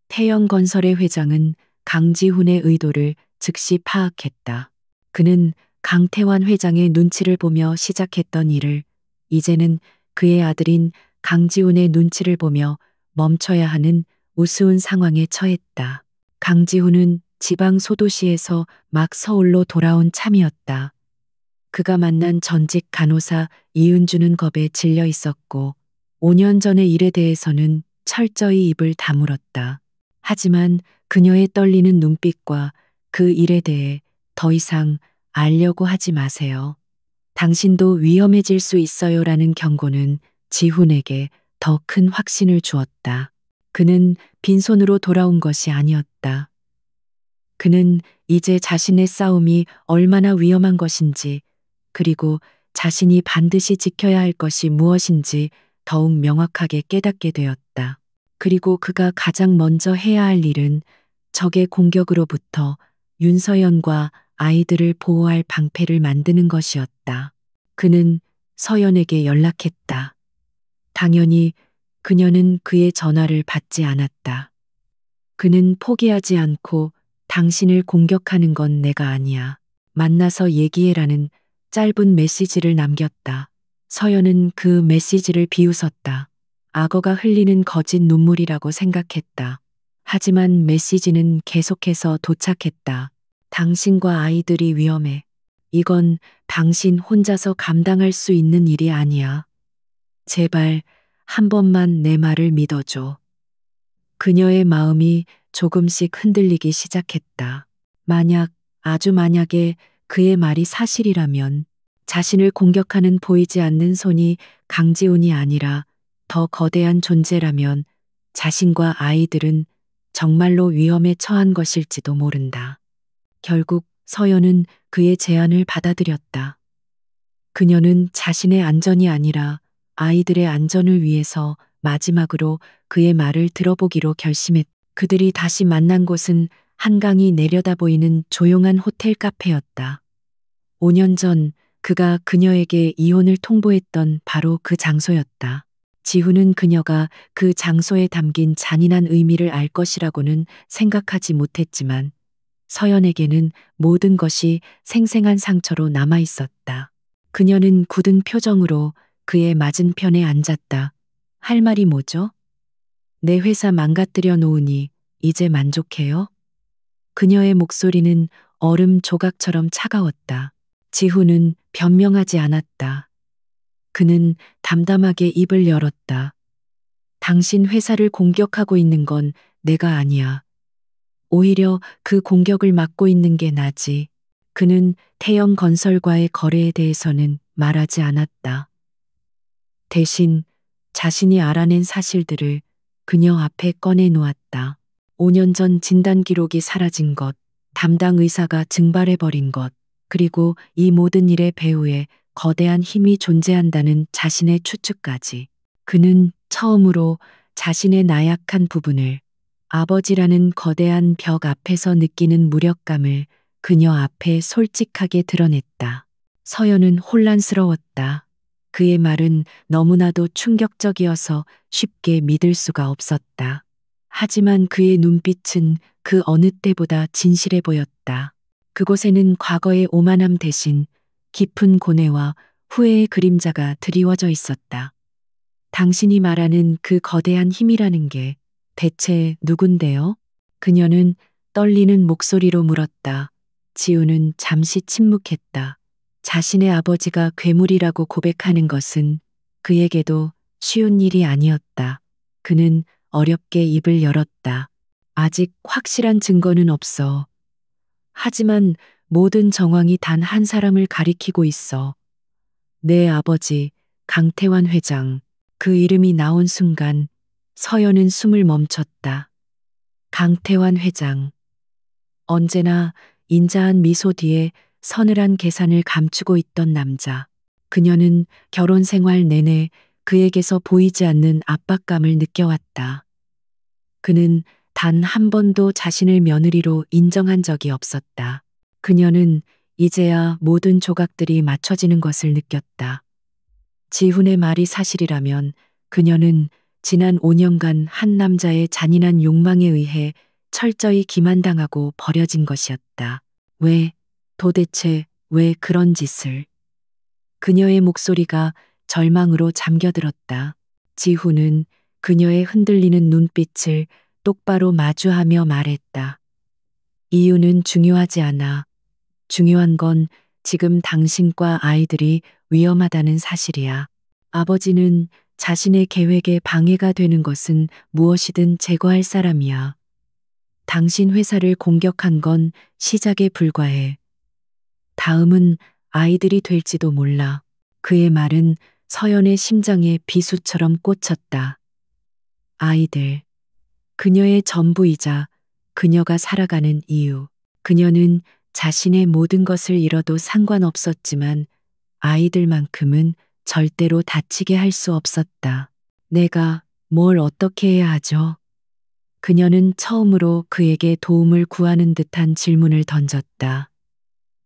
태영건설의 회장은 강지훈의 의도를 즉시 파악했다. 그는 강태환 회장의 눈치를 보며 시작했던 일을 이제는 그의 아들인 강지훈의 눈치를 보며 멈춰야 하는 우스운 상황에 처했다. 강지훈은 지방 소도시에서 막 서울로 돌아온 참이었다. 그가 만난 전직 간호사 이은주는 겁에 질려 있었고 5년 전의 일에 대해서는 철저히 입을 다물었다. 하지만 그녀의 떨리는 눈빛과 그 일에 대해 더 이상 알려고 하지 마세요. 당신도 위험해질 수 있어요라는 경고는 지훈에게 더 큰 확신을 주었다. 그는 빈손으로 돌아온 것이 아니었다. 그는 이제 자신의 싸움이 얼마나 위험한 것인지, 그리고 자신이 반드시 지켜야 할 것이 무엇인지 더욱 명확하게 깨닫게 되었다. 그리고 그가 가장 먼저 해야 할 일은 적의 공격으로부터 윤서연과 아이들을 보호할 방패를 만드는 것이었다. 그는 서연에게 연락했다. 당연히 그녀는 그의 전화를 받지 않았다. 그는 포기하지 않고 당신을 공격하는 건 내가 아니야. 만나서 얘기해라는 짧은 메시지를 남겼다. 서연은 그 메시지를 비웃었다. 악어가 흘리는 거짓 눈물이라고 생각했다. 하지만 메시지는 계속해서 도착했다. 당신과 아이들이 위험해. 이건 당신 혼자서 감당할 수 있는 일이 아니야. 제발 한 번만 내 말을 믿어줘. 그녀의 마음이 조금씩 흔들리기 시작했다. 만약, 아주 만약에 그의 말이 사실이라면 자신을 공격하는 보이지 않는 손이 강지훈이 아니라 더 거대한 존재라면 자신과 아이들은 정말로 위험에 처한 것일지도 모른다. 결국 서연은 그의 제안을 받아들였다. 그녀는 자신의 안전이 아니라 아이들의 안전을 위해서 마지막으로 그의 말을 들어보기로 결심했다. 그들이 다시 만난 곳은 한강이 내려다 보이는 조용한 호텔 카페였다. 5년 전 그가 그녀에게 이혼을 통보했던 바로 그 장소였다. 지훈은 그녀가 그 장소에 담긴 잔인한 의미를 알 것이라고는 생각하지 못했지만 서연에게는 모든 것이 생생한 상처로 남아 있었다. 그녀는 굳은 표정으로 그의 맞은편에 앉았다. 할 말이 뭐죠? 내 회사 망가뜨려 놓으니 이제 만족해요? 그녀의 목소리는 얼음 조각처럼 차가웠다. 지훈은 변명하지 않았다. 그는 담담하게 입을 열었다. 당신 회사를 공격하고 있는 건 내가 아니야. 오히려 그 공격을 막고 있는 게 나지. 그는 태영 건설과의 거래에 대해서는 말하지 않았다. 대신 자신이 알아낸 사실들을 그녀 앞에 꺼내 놓았다. 5년 전 진단 기록이 사라진 것, 담당 의사가 증발해버린 것, 그리고 이 모든 일의 배후에 거대한 힘이 존재한다는 자신의 추측까지. 그는 처음으로 자신의 나약한 부분을, 아버지라는 거대한 벽 앞에서 느끼는 무력감을 그녀 앞에 솔직하게 드러냈다. 서연은 혼란스러웠다. 그의 말은 너무나도 충격적이어서 쉽게 믿을 수가 없었다. 하지만 그의 눈빛은 그 어느 때보다 진실해 보였다. 그곳에는 과거의 오만함 대신 깊은 고뇌와 후회의 그림자가 드리워져 있었다. 당신이 말하는 그 거대한 힘이라는 게 대체 누군데요? 그녀는 떨리는 목소리로 물었다. 지우는 잠시 침묵했다. 자신의 아버지가 괴물이라고 고백하는 것은 그에게도 쉬운 일이 아니었다. 그는 어렵게 입을 열었다. 아직 확실한 증거는 없어. 하지만 모든 정황이 단 한 사람을 가리키고 있어. 내 아버지, 강태환 회장. 그 이름이 나온 순간 서연은 숨을 멈췄다. 강태환 회장. 언제나 인자한 미소 뒤에 서늘한 계산을 감추고 있던 남자. 그녀는 결혼 생활 내내 그에게서 보이지 않는 압박감을 느껴왔다. 그는 단 한 번도 자신을 며느리로 인정한 적이 없었다. 그녀는 이제야 모든 조각들이 맞춰지는 것을 느꼈다. 지훈의 말이 사실이라면 그녀는 지난 5년간 한 남자의 잔인한 욕망에 의해 철저히 기만당하고 버려진 것이었다. 왜, 도대체 왜 그런 짓을? 그녀의 목소리가 절망으로 잠겨들었다. 지훈은 그녀의 흔들리는 눈빛을 똑바로 마주하며 말했다. 이유는 중요하지 않아. 중요한 건 지금 당신과 아이들이 위험하다는 사실이야. 아버지는 자신의 계획에 방해가 되는 것은 무엇이든 제거할 사람이야. 당신 회사를 공격한 건 시작에 불과해. 다음은 아이들이 될지도 몰라. 그의 말은 서연의 심장에 비수처럼 꽂혔다. 아이들. 그녀의 전부이자 그녀가 살아가는 이유. 그녀는 자신의 모든 것을 잃어도 상관없었지만 아이들만큼은 절대로 다치게 할 수 없었다. 내가 뭘 어떻게 해야 하죠? 그녀는 처음으로 그에게 도움을 구하는 듯한 질문을 던졌다.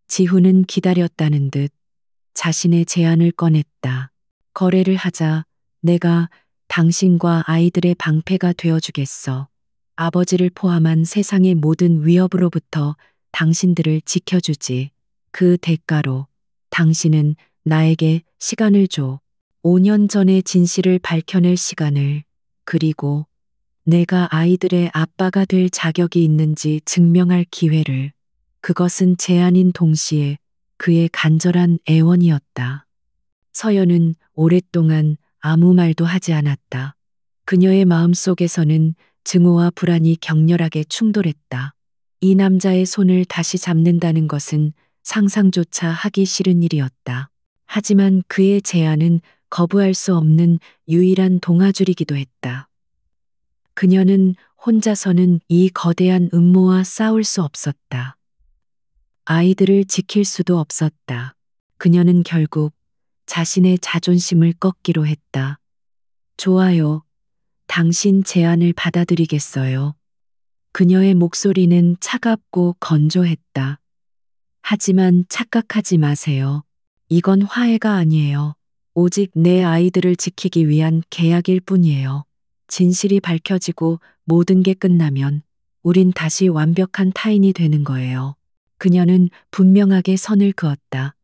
지훈은 기다렸다는 듯 자신의 제안을 꺼냈다. 거래를 하자. 내가 당신과 아이들의 방패가 되어주겠어. 아버지를 포함한 세상의 모든 위협으로부터 당신들을 지켜주지. 그 대가로 당신은 나에게 시간을 줘. 5년 전의 진실을 밝혀낼 시간을. 그리고 내가 아이들의 아빠가 될 자격이 있는지 증명할 기회를. 그것은 제안인 동시에 그의 간절한 애원이었다. 서연은 오랫동안 아무 말도 하지 않았다. 그녀의 마음속에서는 증오와 불안이 격렬하게 충돌했다. 이 남자의 손을 다시 잡는다는 것은 상상조차 하기 싫은 일이었다. 하지만 그의 제안은 거부할 수 없는 유일한 동아줄이기도 했다. 그녀는 혼자서는 이 거대한 음모와 싸울 수 없었다. 아이들을 지킬 수도 없었다. 그녀는 결국 자신의 자존심을 꺾기로 했다. 좋아요. 당신 제안을 받아들이겠어요. 그녀의 목소리는 차갑고 건조했다. 하지만 착각하지 마세요. 이건 화해가 아니에요. 오직 내 아이들을 지키기 위한 계약일 뿐이에요. 진실이 밝혀지고 모든 게 끝나면 우린 다시 완벽한 타인이 되는 거예요. 그녀는 분명하게 선을 그었다.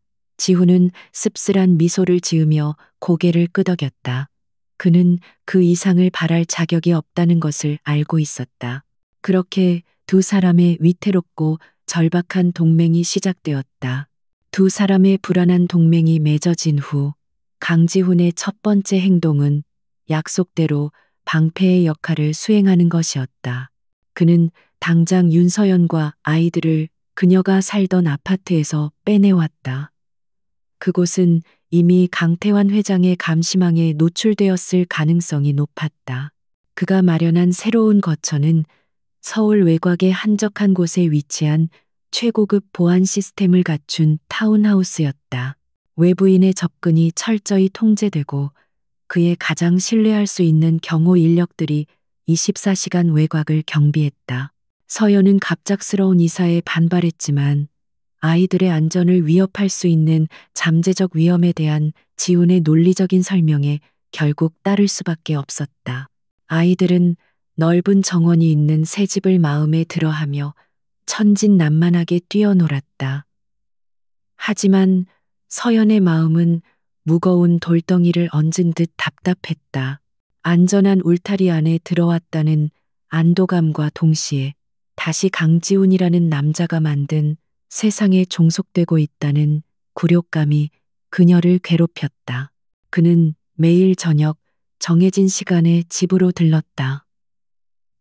지훈은 씁쓸한 미소를 지으며 고개를 끄덕였다. 그는 그 이상을 바랄 자격이 없다는 것을 알고 있었다. 그렇게 두 사람의 위태롭고 절박한 동맹이 시작되었다. 두 사람의 불안한 동맹이 맺어진 후 강지훈의 첫 번째 행동은 약속대로 방패의 역할을 수행하는 것이었다. 그는 당장 윤서연과 아이들을 그녀가 살던 아파트에서 빼내왔다. 그곳은 이미 강태환 회장의 감시망에 노출되었을 가능성이 높았다. 그가 마련한 새로운 거처는 서울 외곽의 한적한 곳에 위치한 최고급 보안 시스템을 갖춘 타운하우스였다. 외부인의 접근이 철저히 통제되고 그의 가장 신뢰할 수 있는 경호 인력들이 24시간 외곽을 경비했다. 서연은 갑작스러운 이사에 반발했지만 아이들의 안전을 위협할 수 있는 잠재적 위험에 대한 지훈의 논리적인 설명에 결국 따를 수밖에 없었다. 아이들은 넓은 정원이 있는 새 집을 마음에 들어하며 천진난만하게 뛰어놀았다. 하지만 서연의 마음은 무거운 돌덩이를 얹은 듯 답답했다. 안전한 울타리 안에 들어왔다는 안도감과 동시에 다시 강지훈이라는 남자가 만든 세상에 종속되고 있다는 굴욕감이 그녀를 괴롭혔다. 그는 매일 저녁 정해진 시간에 집으로 들렀다.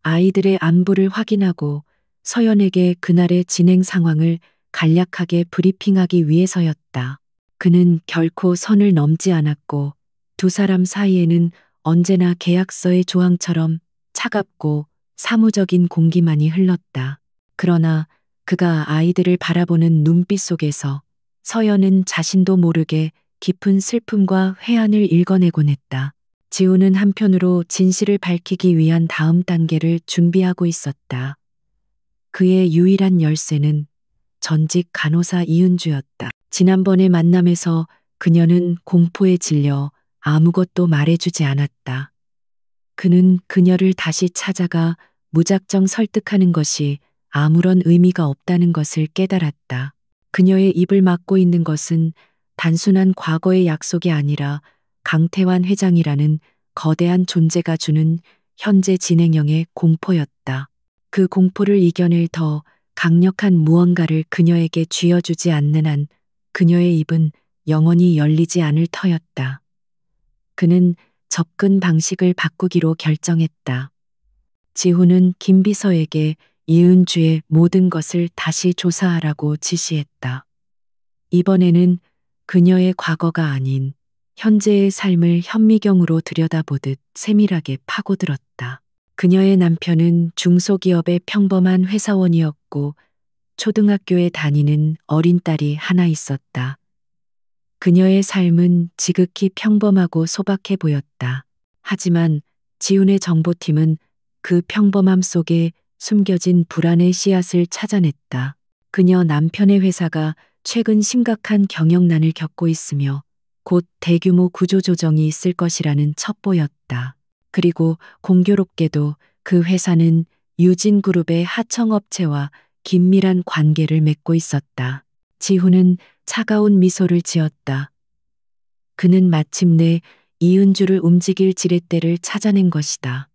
아이들의 안부를 확인하고 서연에게 그날의 진행 상황을 간략하게 브리핑하기 위해서였다. 그는 결코 선을 넘지 않았고 두 사람 사이에는 언제나 계약서의 조항처럼 차갑고 사무적인 공기만이 흘렀다. 그러나 그가 아이들을 바라보는 눈빛 속에서 서연은 자신도 모르게 깊은 슬픔과 회한을 읽어내곤 했다. 지훈은 한편으로 진실을 밝히기 위한 다음 단계를 준비하고 있었다. 그의 유일한 열쇠는 전직 간호사 이은주였다. 지난번의 만남에서 그녀는 공포에 질려 아무것도 말해주지 않았다. 그는 그녀를 다시 찾아가 무작정 설득하는 것이 아무런 의미가 없다는 것을 깨달았다. 그녀의 입을 막고 있는 것은 단순한 과거의 약속이 아니라 강태환 회장이라는 거대한 존재가 주는 현재 진행형의 공포였다. 그 공포를 이겨낼 더 강력한 무언가를 그녀에게 쥐어주지 않는 한 그녀의 입은 영원히 열리지 않을 터였다. 그는 접근 방식을 바꾸기로 결정했다. 지훈은 김 비서에게 이은주의 모든 것을 다시 조사하라고 지시했다. 이번에는 그녀의 과거가 아닌 현재의 삶을 현미경으로 들여다보듯 세밀하게 파고들었다. 그녀의 남편은 중소기업의 평범한 회사원이었고 초등학교에 다니는 어린 딸이 하나 있었다. 그녀의 삶은 지극히 평범하고 소박해 보였다. 하지만 지훈의 정보팀은 그 평범함 속에 숨겨진 불안의 씨앗을 찾아냈다. 그녀 남편의 회사가 최근 심각한 경영난을 겪고 있으며 곧 대규모 구조조정이 있을 것이라는 첩보였다. 그리고 공교롭게도 그 회사는 유진그룹의 하청업체와 긴밀한 관계를 맺고 있었다. 지훈은 차가운 미소를 지었다. 그는 마침내 이은주를 움직일 지렛대를 찾아낸 것이다.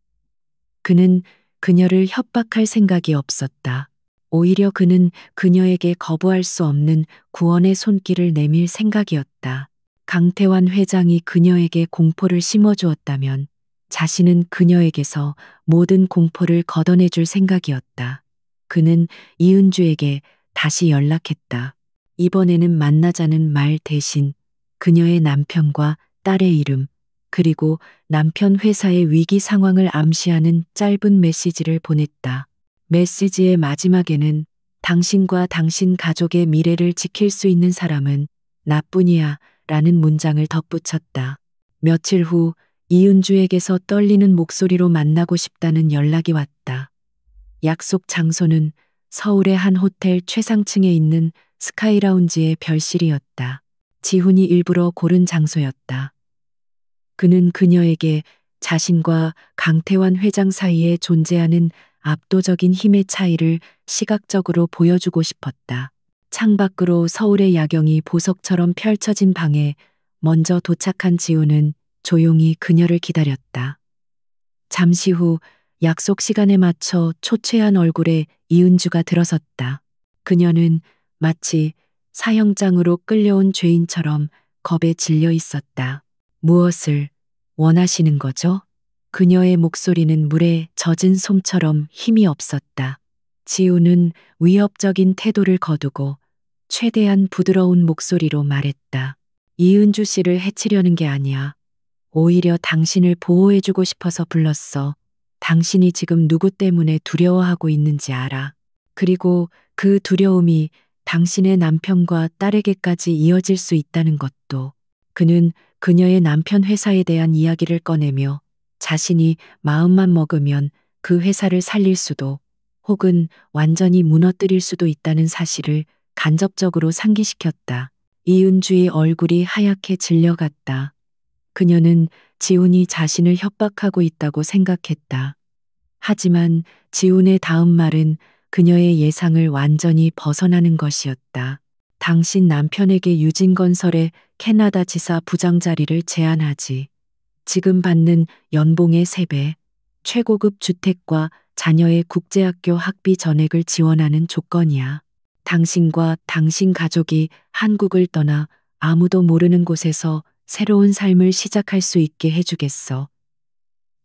그는 그녀를 협박할 생각이 없었다. 오히려 그는 그녀에게 거부할 수 없는 구원의 손길을 내밀 생각이었다. 강태환 회장이 그녀에게 공포를 심어주었다면 자신은 그녀에게서 모든 공포를 걷어내줄 생각이었다. 그는 이은주에게 다시 연락했다. 이번에는 만나자는 말 대신 그녀의 남편과 딸의 이름, 그리고 남편 회사의 위기 상황을 암시하는 짧은 메시지를 보냈다. 메시지의 마지막에는 당신과 당신 가족의 미래를 지킬 수 있는 사람은 나뿐이야 라는 문장을 덧붙였다. 며칠 후 이은주에게서 떨리는 목소리로 만나고 싶다는 연락이 왔다. 약속 장소는 서울의 한 호텔 최상층에 있는 스카이라운지의 별실이었다. 지훈이 일부러 고른 장소였다. 그는 그녀에게 자신과 강태환 회장 사이에 존재하는 압도적인 힘의 차이를 시각적으로 보여주고 싶었다. 창밖으로 서울의 야경이 보석처럼 펼쳐진 방에 먼저 도착한 지우는 조용히 그녀를 기다렸다. 잠시 후 약속 시간에 맞춰 초췌한 얼굴에 이은주가 들어섰다. 그녀는 마치 사형장으로 끌려온 죄인처럼 겁에 질려 있었다. 무엇을 원하시는 거죠? 그녀의 목소리는 물에 젖은 솜처럼 힘이 없었다. 지우는 위협적인 태도를 거두고 최대한 부드러운 목소리로 말했다. 이은주 씨를 해치려는 게 아니야. 오히려 당신을 보호해주고 싶어서 불렀어. 당신이 지금 누구 때문에 두려워하고 있는지 알아. 그리고 그 두려움이 당신의 남편과 딸에게까지 이어질 수 있다는 것도. 그는 그녀의 남편 회사에 대한 이야기를 꺼내며 자신이 마음만 먹으면 그 회사를 살릴 수도 혹은 완전히 무너뜨릴 수도 있다는 사실을 간접적으로 상기시켰다. 이은주의 얼굴이 하얗게 질려갔다. 그녀는 지훈이 자신을 협박하고 있다고 생각했다. 하지만 지훈의 다음 말은 그녀의 예상을 완전히 벗어나는 것이었다. 당신 남편에게 유진건설의 캐나다 지사 부장 자리를 제안하지. 지금 받는 연봉의 3배, 최고급 주택과 자녀의 국제학교 학비 전액을 지원하는 조건이야. 당신과 당신 가족이 한국을 떠나 아무도 모르는 곳에서 새로운 삶을 시작할 수 있게 해주겠어.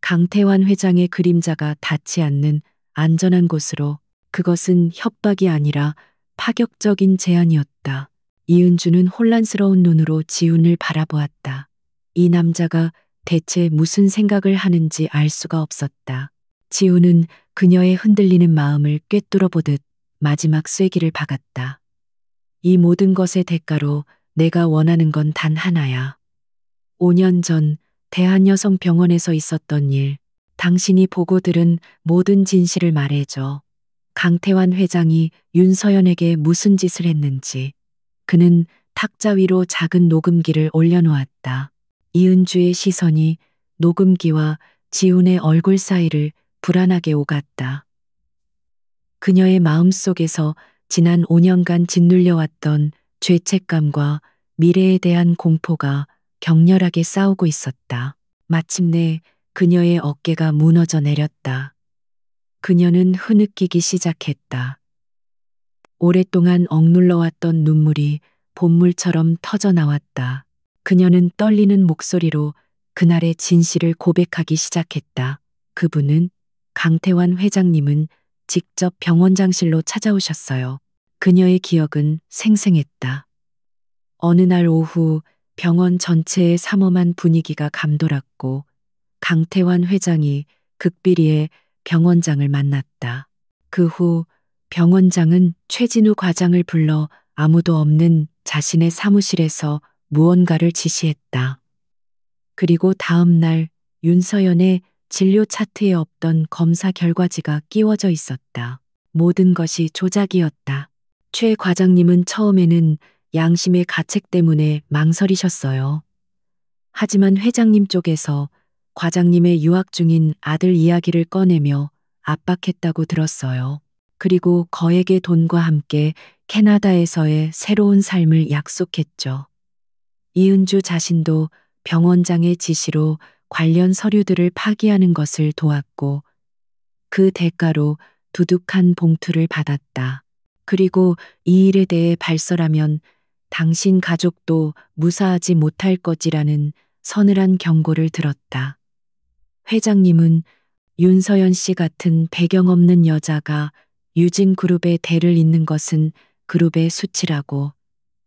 강태환 회장의 그림자가 닿지 않는 안전한 곳으로. 그것은 협박이 아니라 파격적인 제안이었다. 이은주는 혼란스러운 눈으로 지훈을 바라보았다. 이 남자가 대체 무슨 생각을 하는지 알 수가 없었다. 지훈은 그녀의 흔들리는 마음을 꿰뚫어 보듯 마지막 쐐기를 박았다. 이 모든 것의 대가로 내가 원하는 건 단 하나야. 5년 전 대한여성병원에서 있었던 일, 당신이 보고 들은 모든 진실을 말해줘. 강태환 회장이 윤서연에게 무슨 짓을 했는지. 그는 탁자 위로 작은 녹음기를 올려놓았다. 이은주의 시선이 녹음기와 지훈의 얼굴 사이를 불안하게 오갔다. 그녀의 마음속에서 지난 5년간 짓눌려왔던 죄책감과 미래에 대한 공포가 격렬하게 싸우고 있었다. 마침내 그녀의 어깨가 무너져 내렸다. 그녀는 흐느끼기 시작했다. 오랫동안 억눌러왔던 눈물이 본물처럼 터져 나왔다. 그녀는 떨리는 목소리로 그날의 진실을 고백하기 시작했다. 그분은, 강태환 회장님은 직접 병원장실로 찾아오셨어요. 그녀의 기억은 생생했다. 어느 날 오후 병원 전체의 삼엄한 분위기가 감돌았고 강태환 회장이 극비리에 병원장을 만났다. 그 후 병원장은 최진우 과장을 불러 아무도 없는 자신의 사무실에서 무언가를 지시했다. 그리고 다음 날 윤서연의 진료 차트에 없던 검사 결과지가 끼워져 있었다. 모든 것이 조작이었다. 최 과장님은 처음에는 양심의 가책 때문에 망설이셨어요. 하지만 회장님 쪽에서 과장님의 유학 중인 아들 이야기를 꺼내며 압박했다고 들었어요. 그리고 거액의 돈과 함께 캐나다에서의 새로운 삶을 약속했죠. 이은주 자신도 병원장의 지시로 관련 서류들을 파기하는 것을 도왔고 그 대가로 두둑한 봉투를 받았다. 그리고 이 일에 대해 발설하면 당신 가족도 무사하지 못할 것이라는 서늘한 경고를 들었다. 회장님은 윤서연 씨 같은 배경 없는 여자가 유진 그룹의 대를 잇는 것은 그룹의 수치라고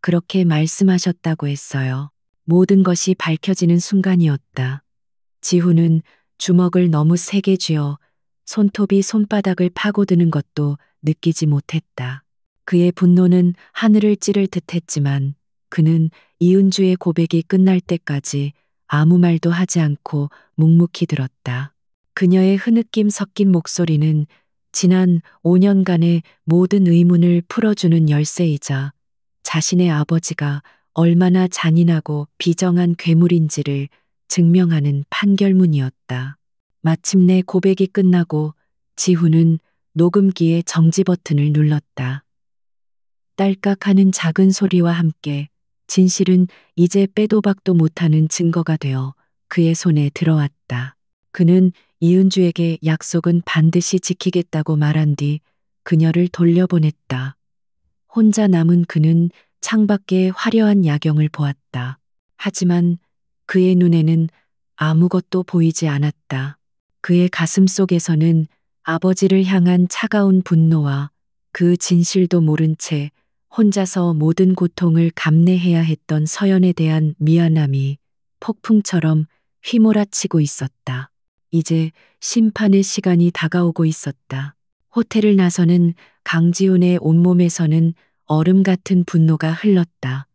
그렇게 말씀하셨다고 했어요. 모든 것이 밝혀지는 순간이었다. 지훈은 주먹을 너무 세게 쥐어 손톱이 손바닥을 파고드는 것도 느끼지 못했다. 그의 분노는 하늘을 찌를 듯했지만 그는 이은주의 고백이 끝날 때까지 아무 말도 하지 않고 묵묵히 들었다. 그녀의 흐느낌 섞인 목소리는 지난 5년간의 모든 의문을 풀어주는 열쇠이자 자신의 아버지가 얼마나 잔인하고 비정한 괴물인지를 증명하는 판결문이었다. 마침내 고백이 끝나고 지훈은 녹음기의 정지 버튼을 눌렀다. 딸깍하는 작은 소리와 함께 진실은 이제 빼도 박도 못하는 증거가 되어 그의 손에 들어왔다. 그는 이은주에게 약속은 반드시 지키겠다고 말한 뒤 그녀를 돌려보냈다. 혼자 남은 그는 창밖의 화려한 야경을 보았다. 하지만 그의 눈에는 아무것도 보이지 않았다. 그의 가슴 속에서는 아버지를 향한 차가운 분노와 그 진실도 모른 채 혼자서 모든 고통을 감내해야 했던 서연에 대한 미안함이 폭풍처럼 휘몰아치고 있었다. 이제 심판의 시간이 다가오고 있었다. 호텔을 나서는 강지훈의 온몸에서는 얼음 같은 분노가 흘렀다.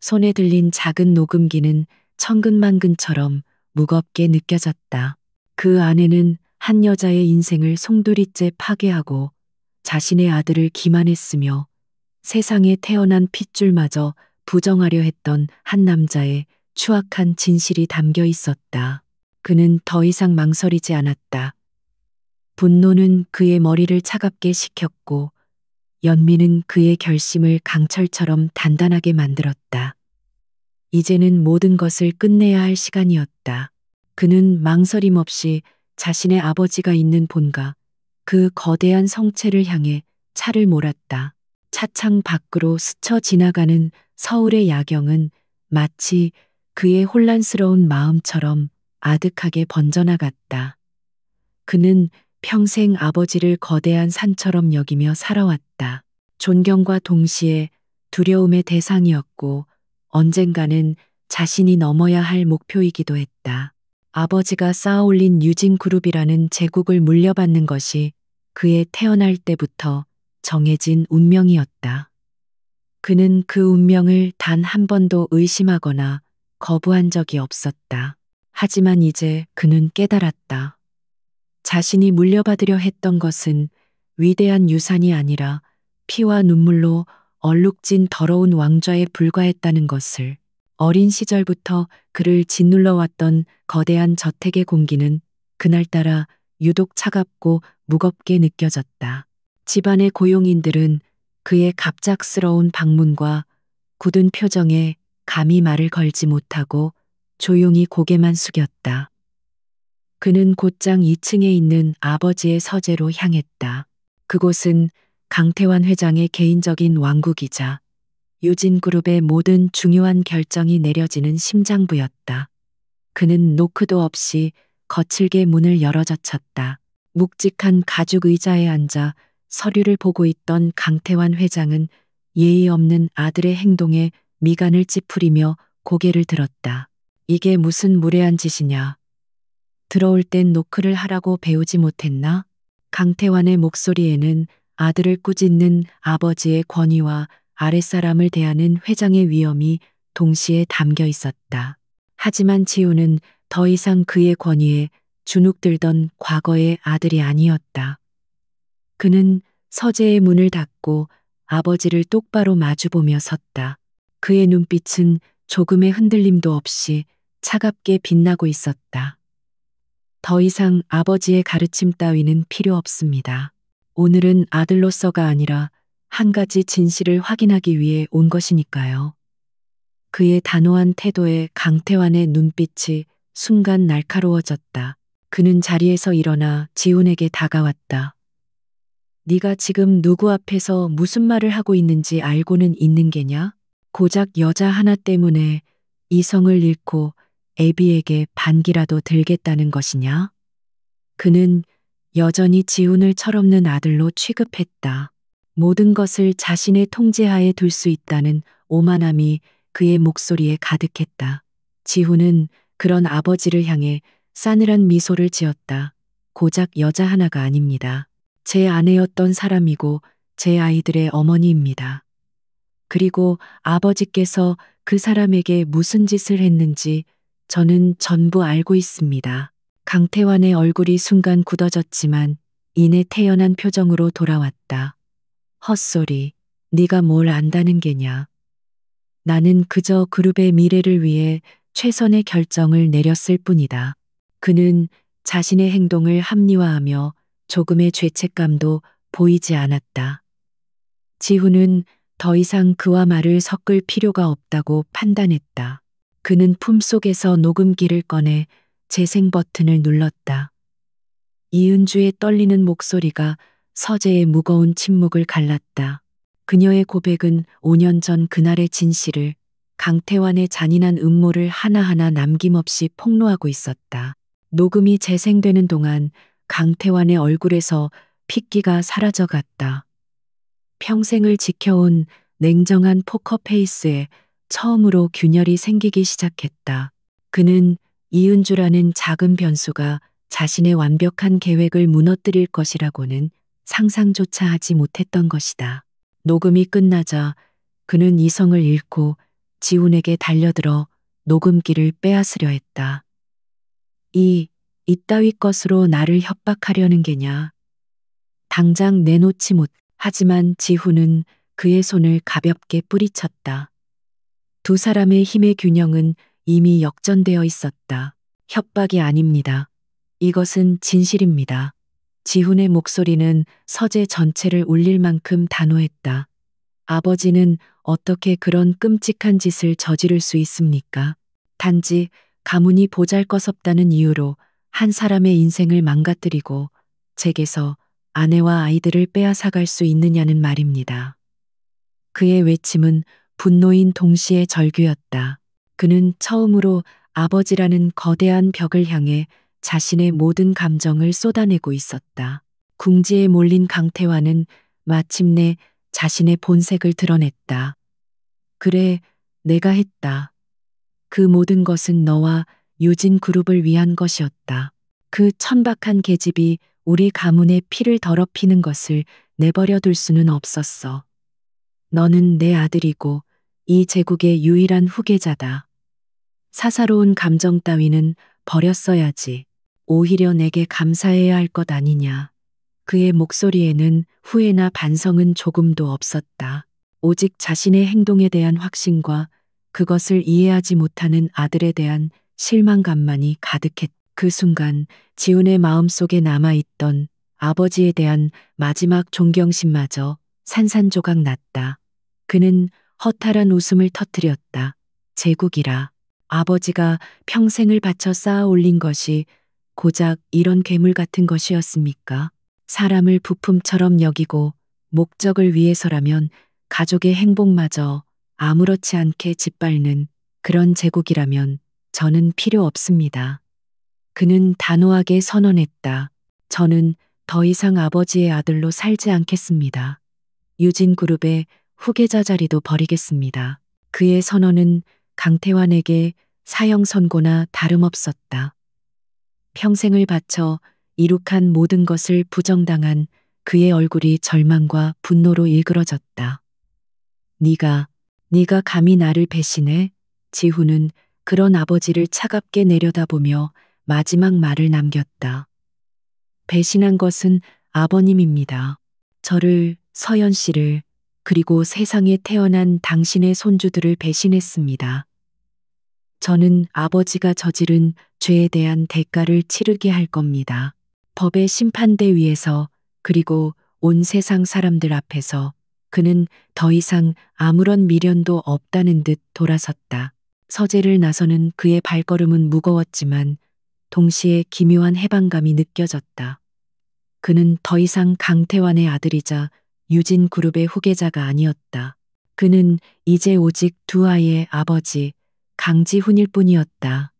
손에 들린 작은 녹음기는 천근만근처럼 무겁게 느껴졌다. 그 안에는 한 여자의 인생을 송두리째 파괴하고 자신의 아들을 기만했으며 세상에 태어난 핏줄마저 부정하려 했던 한 남자의 추악한 진실이 담겨 있었다. 그는 더 이상 망설이지 않았다. 분노는 그의 머리를 차갑게 식혔고 연민은 그의 결심을 강철처럼 단단하게 만들었다. 이제는 모든 것을 끝내야 할 시간이었다. 그는 망설임 없이 자신의 아버지가 있는 본가, 그 거대한 성체를 향해 차를 몰았다. 차창 밖으로 스쳐 지나가는 서울의 야경은 마치 그의 혼란스러운 마음처럼 아득하게 번져나갔다. 그는 평생 아버지를 거대한 산처럼 여기며 살아왔다. 존경과 동시에 두려움의 대상이었고 언젠가는 자신이 넘어야 할 목표이기도 했다. 아버지가 쌓아올린 유진그룹이라는 제국을 물려받는 것이 그의 태어날 때부터 정해진 운명이었다. 그는 그 운명을 단 한 번도 의심하거나 거부한 적이 없었다. 하지만 이제 그는 깨달았다. 자신이 물려받으려 했던 것은 위대한 유산이 아니라 피와 눈물로 얼룩진 더러운 왕좌에 불과했다는 것을. 어린 시절부터 그를 짓눌러 왔던 거대한 저택의 공기는 그날따라 유독 차갑고 무겁게 느껴졌다. 집안의 고용인들은 그의 갑작스러운 방문과 굳은 표정에 감히 말을 걸지 못하고 조용히 고개만 숙였다. 그는 곧장 2층에 있는 아버지의 서재로 향했다. 그곳은 강태환 회장의 개인적인 왕국이자 유진그룹의 모든 중요한 결정이 내려지는 심장부였다. 그는 노크도 없이 거칠게 문을 열어젖혔다. 묵직한 가죽 의자에 앉아 서류를 보고 있던 강태환 회장은 예의 없는 아들의 행동에 미간을 찌푸리며 고개를 들었다. 이게 무슨 무례한 짓이냐. 들어올 땐 노크를 하라고 배우지 못했나? 강태환의 목소리에는 아들을 꾸짖는 아버지의 권위와 아랫사람을 대하는 회장의 위엄이 동시에 담겨 있었다. 하지만 지우는 더 이상 그의 권위에 주눅들던 과거의 아들이 아니었다. 그는 서재의 문을 닫고 아버지를 똑바로 마주보며 섰다. 그의 눈빛은 조금의 흔들림도 없이 차갑게 빛나고 있었다. 더 이상 아버지의 가르침 따위는 필요 없습니다. 오늘은 아들로서가 아니라 한 가지 진실을 확인하기 위해 온 것이니까요. 그의 단호한 태도에 강태환의 눈빛이 순간 날카로워졌다. 그는 자리에서 일어나 지훈에게 다가왔다. 네가 지금 누구 앞에서 무슨 말을 하고 있는지 알고는 있는 게냐? 고작 여자 하나 때문에 이성을 잃고 애비에게 반기라도 들겠다는 것이냐? 그는 여전히 지훈을 철없는 아들로 취급했다. 모든 것을 자신의 통제하에 둘 수 있다는 오만함이 그의 목소리에 가득했다. 지훈은 그런 아버지를 향해 싸늘한 미소를 지었다. 고작 여자 하나가 아닙니다. 제 아내였던 사람이고 제 아이들의 어머니입니다. 그리고 아버지께서 그 사람에게 무슨 짓을 했는지 저는 전부 알고 있습니다. 강태환의 얼굴이 순간 굳어졌지만 이내 태연한 표정으로 돌아왔다. 헛소리, 네가 뭘 안다는 게냐. 나는 그저 그룹의 미래를 위해 최선의 결정을 내렸을 뿐이다. 그는 자신의 행동을 합리화하며 조금의 죄책감도 보이지 않았다. 지훈은 더 이상 그와 말을 섞을 필요가 없다고 판단했다. 그는 품속에서 녹음기를 꺼내 재생 버튼을 눌렀다. 이은주의 떨리는 목소리가 서재의 무거운 침묵을 갈랐다. 그녀의 고백은 5년 전 그날의 진실을, 강태환의 잔인한 음모를 하나하나 남김없이 폭로하고 있었다. 녹음이 재생되는 동안 강태환의 얼굴에서 핏기가 사라져갔다. 평생을 지켜온 냉정한 포커 페이스에 처음으로 균열이 생기기 시작했다. 그는 이은주라는 작은 변수가 자신의 완벽한 계획을 무너뜨릴 것이라고는 상상조차 하지 못했던 것이다. 녹음이 끝나자 그는 이성을 잃고 지훈에게 달려들어 녹음기를 빼앗으려 했다. 이따위 것으로 나를 협박하려는 게냐. 당장 내놓지 못. 하지만 지훈은 그의 손을 가볍게 뿌리쳤다. 두 사람의 힘의 균형은 이미 역전되어 있었다. 협박이 아닙니다. 이것은 진실입니다. 지훈의 목소리는 서재 전체를 울릴 만큼 단호했다. 아버지는 어떻게 그런 끔찍한 짓을 저지를 수 있습니까? 단지 가문이 보잘것없다는 이유로 한 사람의 인생을 망가뜨리고 제게서 아내와 아이들을 빼앗아갈 수 있느냐는 말입니다. 그의 외침은 분노인 동시에 절규였다. 그는 처음으로 아버지라는 거대한 벽을 향해 자신의 모든 감정을 쏟아내고 있었다. 궁지에 몰린 강태환은 마침내 자신의 본색을 드러냈다. 그래, 내가 했다. 그 모든 것은 너와 유진 그룹을 위한 것이었다. 그 천박한 계집이 우리 가문의 피를 더럽히는 것을 내버려 둘 수는 없었어. 너는 내 아들이고 이 제국의 유일한 후계자다. 사사로운 감정 따위는 버렸어야지. 오히려 내게 감사해야 할 것 아니냐. 그의 목소리에는 후회나 반성은 조금도 없었다. 오직 자신의 행동에 대한 확신과 그것을 이해하지 못하는 아들에 대한 실망감만이 가득했다. 그 순간 지훈의 마음속에 남아있던 아버지에 대한 마지막 존경심마저 산산조각 났다. 그는 허탈한 웃음을 터뜨렸다. 제국이라. 아버지가 평생을 바쳐 쌓아 올린 것이 고작 이런 괴물 같은 것이었습니까? 사람을 부품처럼 여기고 목적을 위해서라면 가족의 행복마저 아무렇지 않게 짓밟는 그런 제국이라면 저는 필요 없습니다. 그는 단호하게 선언했다. 저는 더 이상 아버지의 아들로 살지 않겠습니다. 유진 그룹의 후계자 자리도 버리겠습니다. 그의 선언은 강태환에게 사형 선고나 다름없었다. 평생을 바쳐 이룩한 모든 것을 부정당한 그의 얼굴이 절망과 분노로 일그러졌다. 네가 감히 나를 배신해? 지훈은 그런 아버지를 차갑게 내려다보며 마지막 말을 남겼다. 배신한 것은 아버님입니다. 저를, 서연 씨를, 그리고 세상에 태어난 당신의 손주들을 배신했습니다. 저는 아버지가 저지른 죄에 대한 대가를 치르게 할 겁니다. 법의 심판대 위에서 그리고 온 세상 사람들 앞에서 그는 더 이상 아무런 미련도 없다는 듯 돌아섰다. 서재를 나서는 그의 발걸음은 무거웠지만 동시에 기묘한 해방감이 느껴졌다. 그는 더 이상 강태환의 아들이자 유진 그룹의 후계자가 아니었다. 그는 이제 오직 두 아이의 아버지, 강지훈일 뿐이었다.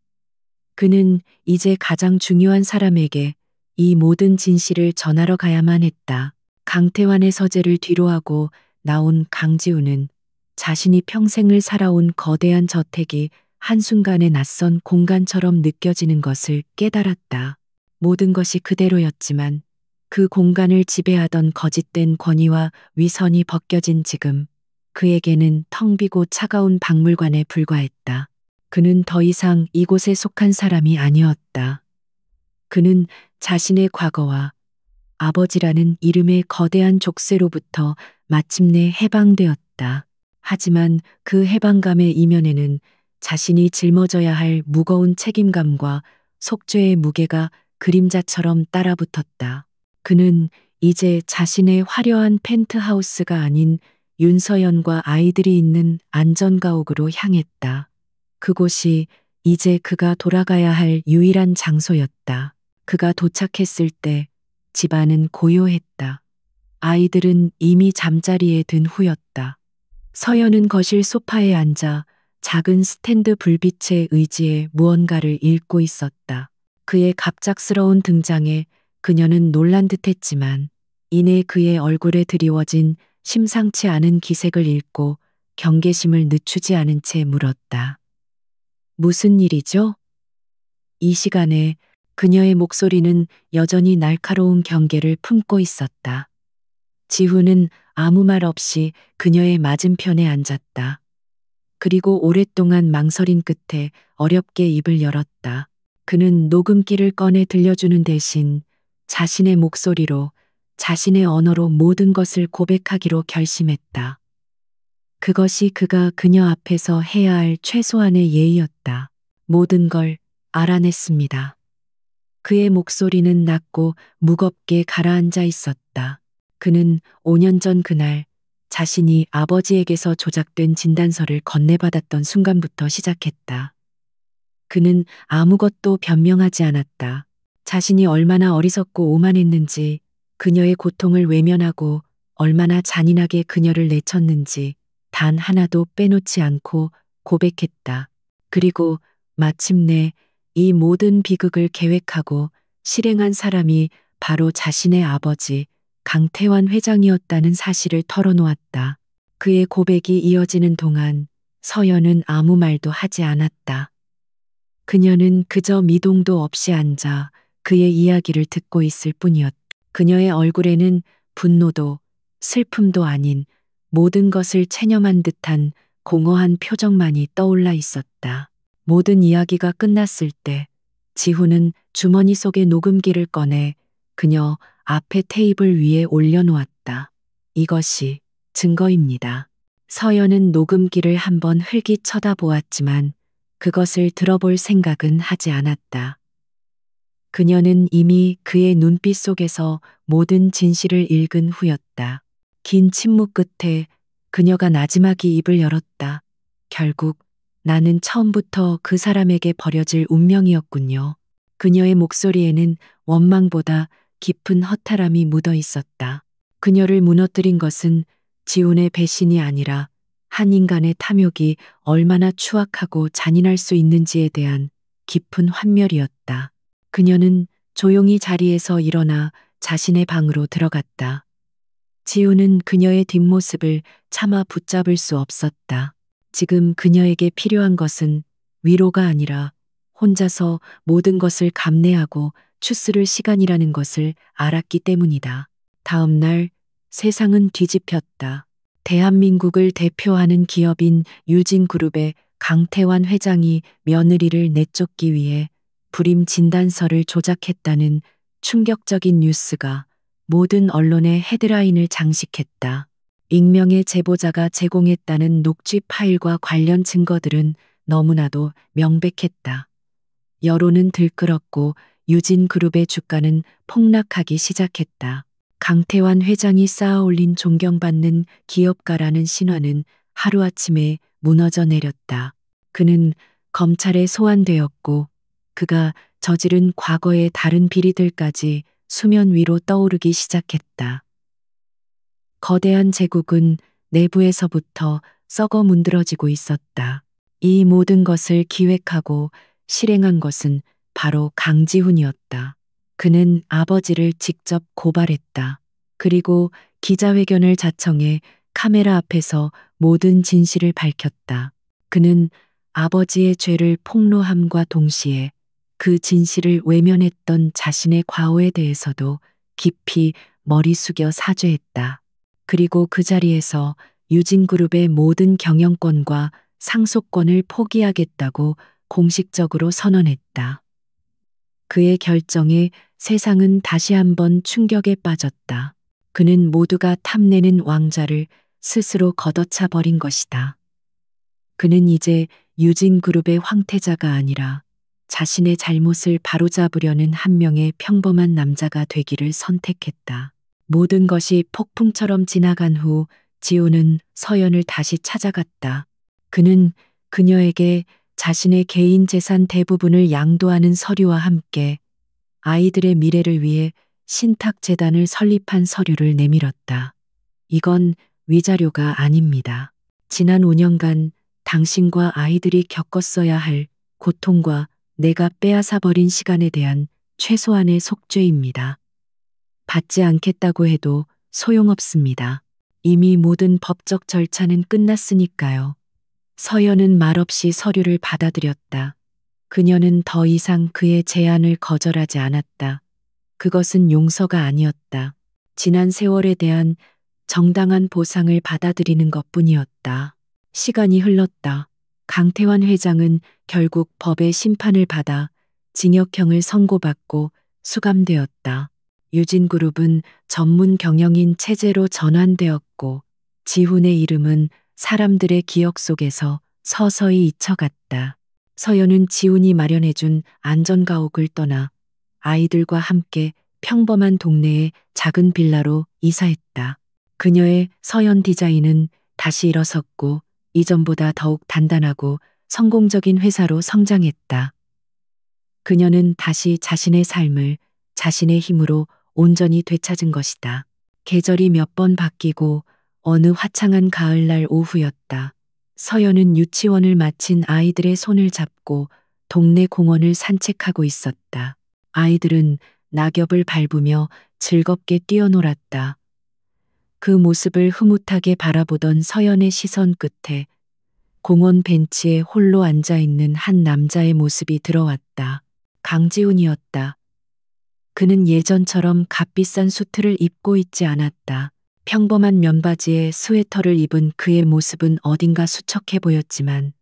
그는 이제 가장 중요한 사람에게 이 모든 진실을 전하러 가야만 했다. 강태환의 서재를 뒤로하고 나온 강지훈은 자신이 평생을 살아온 거대한 저택이 한순간에 낯선 공간처럼 느껴지는 것을 깨달았다. 모든 것이 그대로였지만 그 공간을 지배하던 거짓된 권위와 위선이 벗겨진 지금 그에게는 텅 비고 차가운 박물관에 불과했다. 그는 더 이상 이곳에 속한 사람이 아니었다. 그는 자신의 과거와 아버지라는 이름의 거대한 족쇄로부터 마침내 해방되었다. 하지만 그 해방감의 이면에는 자신이 짊어져야 할 무거운 책임감과 속죄의 무게가 그림자처럼 따라붙었다. 그는 이제 자신의 화려한 펜트하우스가 아닌 윤서연과 아이들이 있는 안전가옥으로 향했다. 그곳이 이제 그가 돌아가야 할 유일한 장소였다. 그가 도착했을 때 집안은 고요했다. 아이들은 이미 잠자리에 든 후였다. 서연은 거실 소파에 앉아 작은 스탠드 불빛에 의지해 무언가를 읽고 있었다. 그의 갑작스러운 등장에 그녀는 놀란 듯했지만 이내 그의 얼굴에 드리워진 심상치 않은 기색을 읽고 경계심을 늦추지 않은 채 물었다. 무슨 일이죠? 이 시간에 그녀의 목소리는 여전히 날카로운 경계를 품고 있었다. 지훈은 아무 말 없이 그녀의 맞은편에 앉았다. 그리고 오랫동안 망설인 끝에 어렵게 입을 열었다. 그는 녹음기를 꺼내 들려주는 대신 자신의 목소리로, 자신의 언어로 모든 것을 고백하기로 결심했다. 그것이 그가 그녀 앞에서 해야 할 최소한의 예의였다. 모든 걸 알아냈습니다. 그의 목소리는 낮고 무겁게 가라앉아 있었다. 그는 5년 전 그날 자신이 아버지에게서 조작된 진단서를 건네받았던 순간부터 시작했다. 그는 아무것도 변명하지 않았다. 자신이 얼마나 어리석고 오만했는지, 그녀의 고통을 외면하고 얼마나 잔인하게 그녀를 내쳤는지 단 하나도 빼놓지 않고 고백했다. 그리고 마침내 이 모든 비극을 계획하고 실행한 사람이 바로 자신의 아버지 강태환 회장이었다는 사실을 털어놓았다. 그의 고백이 이어지는 동안 서연은 아무 말도 하지 않았다. 그녀는 그저 미동도 없이 앉아 그의 이야기를 듣고 있을 뿐이었다. 그녀의 얼굴에는 분노도 슬픔도 아닌 모든 것을 체념한 듯한 공허한 표정만이 떠올라 있었다. 모든 이야기가 끝났을 때 지훈은 주머니 속의 녹음기를 꺼내 그녀 앞에 테이블 위에 올려놓았다. 이것이 증거입니다. 서연은 녹음기를 한번 흘깃 쳐다보았지만 그것을 들어볼 생각은 하지 않았다. 그녀는 이미 그의 눈빛 속에서 모든 진실을 읽은 후였다. 긴 침묵 끝에 그녀가 나지막이 입을 열었다. 결국 나는 처음부터 그 사람에게 버려질 운명이었군요. 그녀의 목소리에는 원망보다 깊은 허탈함이 묻어 있었다. 그녀를 무너뜨린 것은 지훈의 배신이 아니라 한 인간의 탐욕이 얼마나 추악하고 잔인할 수 있는지에 대한 깊은 환멸이었다. 그녀는 조용히 자리에서 일어나 자신의 방으로 들어갔다. 지훈은 그녀의 뒷모습을 차마 붙잡을 수 없었다. 지금 그녀에게 필요한 것은 위로가 아니라 혼자서 모든 것을 감내하고 추스를 시간이라는 것을 알았기 때문이다. 다음 날 세상은 뒤집혔다. 대한민국을 대표하는 기업인 유진그룹의 강태환 회장이 며느리를 내쫓기 위해 불임 진단서를 조작했다는 충격적인 뉴스가 모든 언론의 헤드라인을 장식했다. 익명의 제보자가 제공했다는 녹취 파일과 관련 증거들은 너무나도 명백했다. 여론은 들끓었고 유진그룹의 주가는 폭락하기 시작했다. 강태환 회장이 쌓아올린 존경받는 기업가라는 신화는 하루아침에 무너져 내렸다. 그는 검찰에 소환되었고 그가 저지른 과거의 다른 비리들까지 수면 위로 떠오르기 시작했다. 거대한 제국은 내부에서부터 썩어 문드러지고 있었다. 이 모든 것을 기획하고 실행한 것은 바로 강지훈이었다. 그는 아버지를 직접 고발했다. 그리고 기자회견을 자청해 카메라 앞에서 모든 진실을 밝혔다. 그는 아버지의 죄를 폭로함과 동시에 그 진실을 외면했던 자신의 과오에 대해서도 깊이 머리 숙여 사죄했다. 그리고 그 자리에서 유진그룹의 모든 경영권과 상속권을 포기하겠다고 공식적으로 선언했다. 그의 결정에 세상은 다시 한번 충격에 빠졌다. 그는 모두가 탐내는 왕자를 스스로 걷어차 버린 것이다. 그는 이제 유진그룹의 황태자가 아니라 자신의 잘못을 바로잡으려는 한 명의 평범한 남자가 되기를 선택했다. 모든 것이 폭풍처럼 지나간 후 지우는 서연을 다시 찾아갔다. 그는 그녀에게 자신의 개인 재산 대부분을 양도하는 서류와 함께 아이들의 미래를 위해 신탁재단을 설립한 서류를 내밀었다. 이건 위자료가 아닙니다. 지난 5년간 당신과 아이들이 겪었어야 할 고통과 내가 빼앗아버린 시간에 대한 최소한의 속죄입니다. 받지 않겠다고 해도 소용없습니다. 이미 모든 법적 절차는 끝났으니까요. 서연은 말없이 서류를 받아들였다. 그녀는 더 이상 그의 제안을 거절하지 않았다. 그것은 용서가 아니었다. 지난 세월에 대한 정당한 보상을 받아들이는 것뿐이었다. 시간이 흘렀다. 강태환 회장은 결국 법의 심판을 받아 징역형을 선고받고 수감되었다. 유진그룹은 전문 경영인 체제로 전환되었고 지훈의 이름은 사람들의 기억 속에서 서서히 잊혀갔다. 서연은 지훈이 마련해준 안전가옥을 떠나 아이들과 함께 평범한 동네의 작은 빌라로 이사했다. 그녀의 서연 디자인은 다시 일어섰고 이전보다 더욱 단단하고 성공적인 회사로 성장했다. 그녀는 다시 자신의 삶을 자신의 힘으로 온전히 되찾은 것이다. 계절이 몇 번 바뀌고 어느 화창한 가을날 오후였다. 서연은 유치원을 마친 아이들의 손을 잡고 동네 공원을 산책하고 있었다. 아이들은 낙엽을 밟으며 즐겁게 뛰어놀았다. 그 모습을 흐뭇하게 바라보던 서연의 시선 끝에 공원 벤치에 홀로 앉아 있는 한 남자의 모습이 들어왔다. 강지훈이었다. 그는 예전처럼 값비싼 수트를 입고 있지 않았다. 평범한 면바지에 스웨터를 입은 그의 모습은 어딘가 수척해 보였지만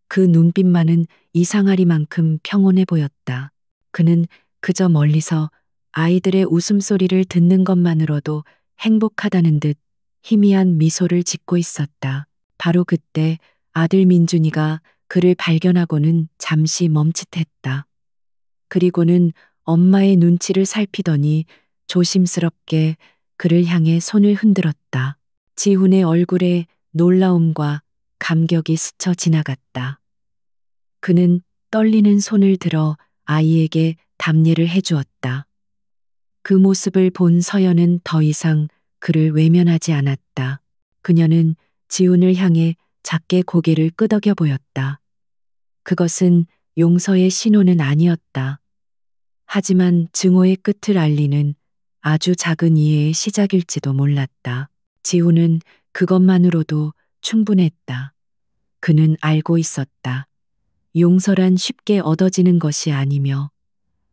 그 눈빛만은 이상하리만큼 평온해 보였다. 그는 그저 멀리서 아이들의 웃음소리를 듣는 것만으로도 행복하다는 듯 희미한 미소를 짓고 있었다. 바로 그때 아들 민준이가 그를 발견하고는 잠시 멈칫했다. 그리고는 엄마의 눈치를 살피더니 조심스럽게 그를 향해 손을 흔들었다. 지훈의 얼굴에 놀라움과 감격이 스쳐 지나갔다. 그는 떨리는 손을 들어 아이에게 답례를 해주었다. 그 모습을 본 서연은 더 이상 그를 외면하지 않았다. 그녀는 지훈을 향해 작게 고개를 끄덕여 보였다. 그것은 용서의 신호는 아니었다. 하지만 증오의 끝을 알리는 아주 작은 이해의 시작일지도 몰랐다. 지훈은 그것만으로도 충분했다. 그는 알고 있었다. 용서란 쉽게 얻어지는 것이 아니며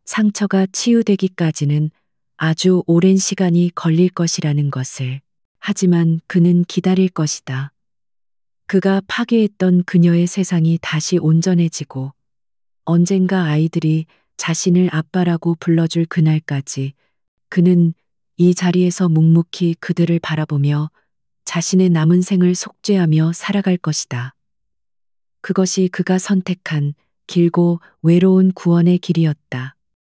상처가 치유되기까지는 아주 오랜 시간이 걸릴 것이라는 것을. 하지만 그는 기다릴 것이다. 그가 파괴했던 그녀의 세상이 다시 온전해지고 언젠가 아이들이 자신을 아빠라고 불러줄 그날까지 그는 이 자리에서 묵묵히 그들을 바라보며 자신의 남은 생을 속죄하며 살아갈 것이다. 그것이 그가 선택한 길고 외로운 구원의 길이었다.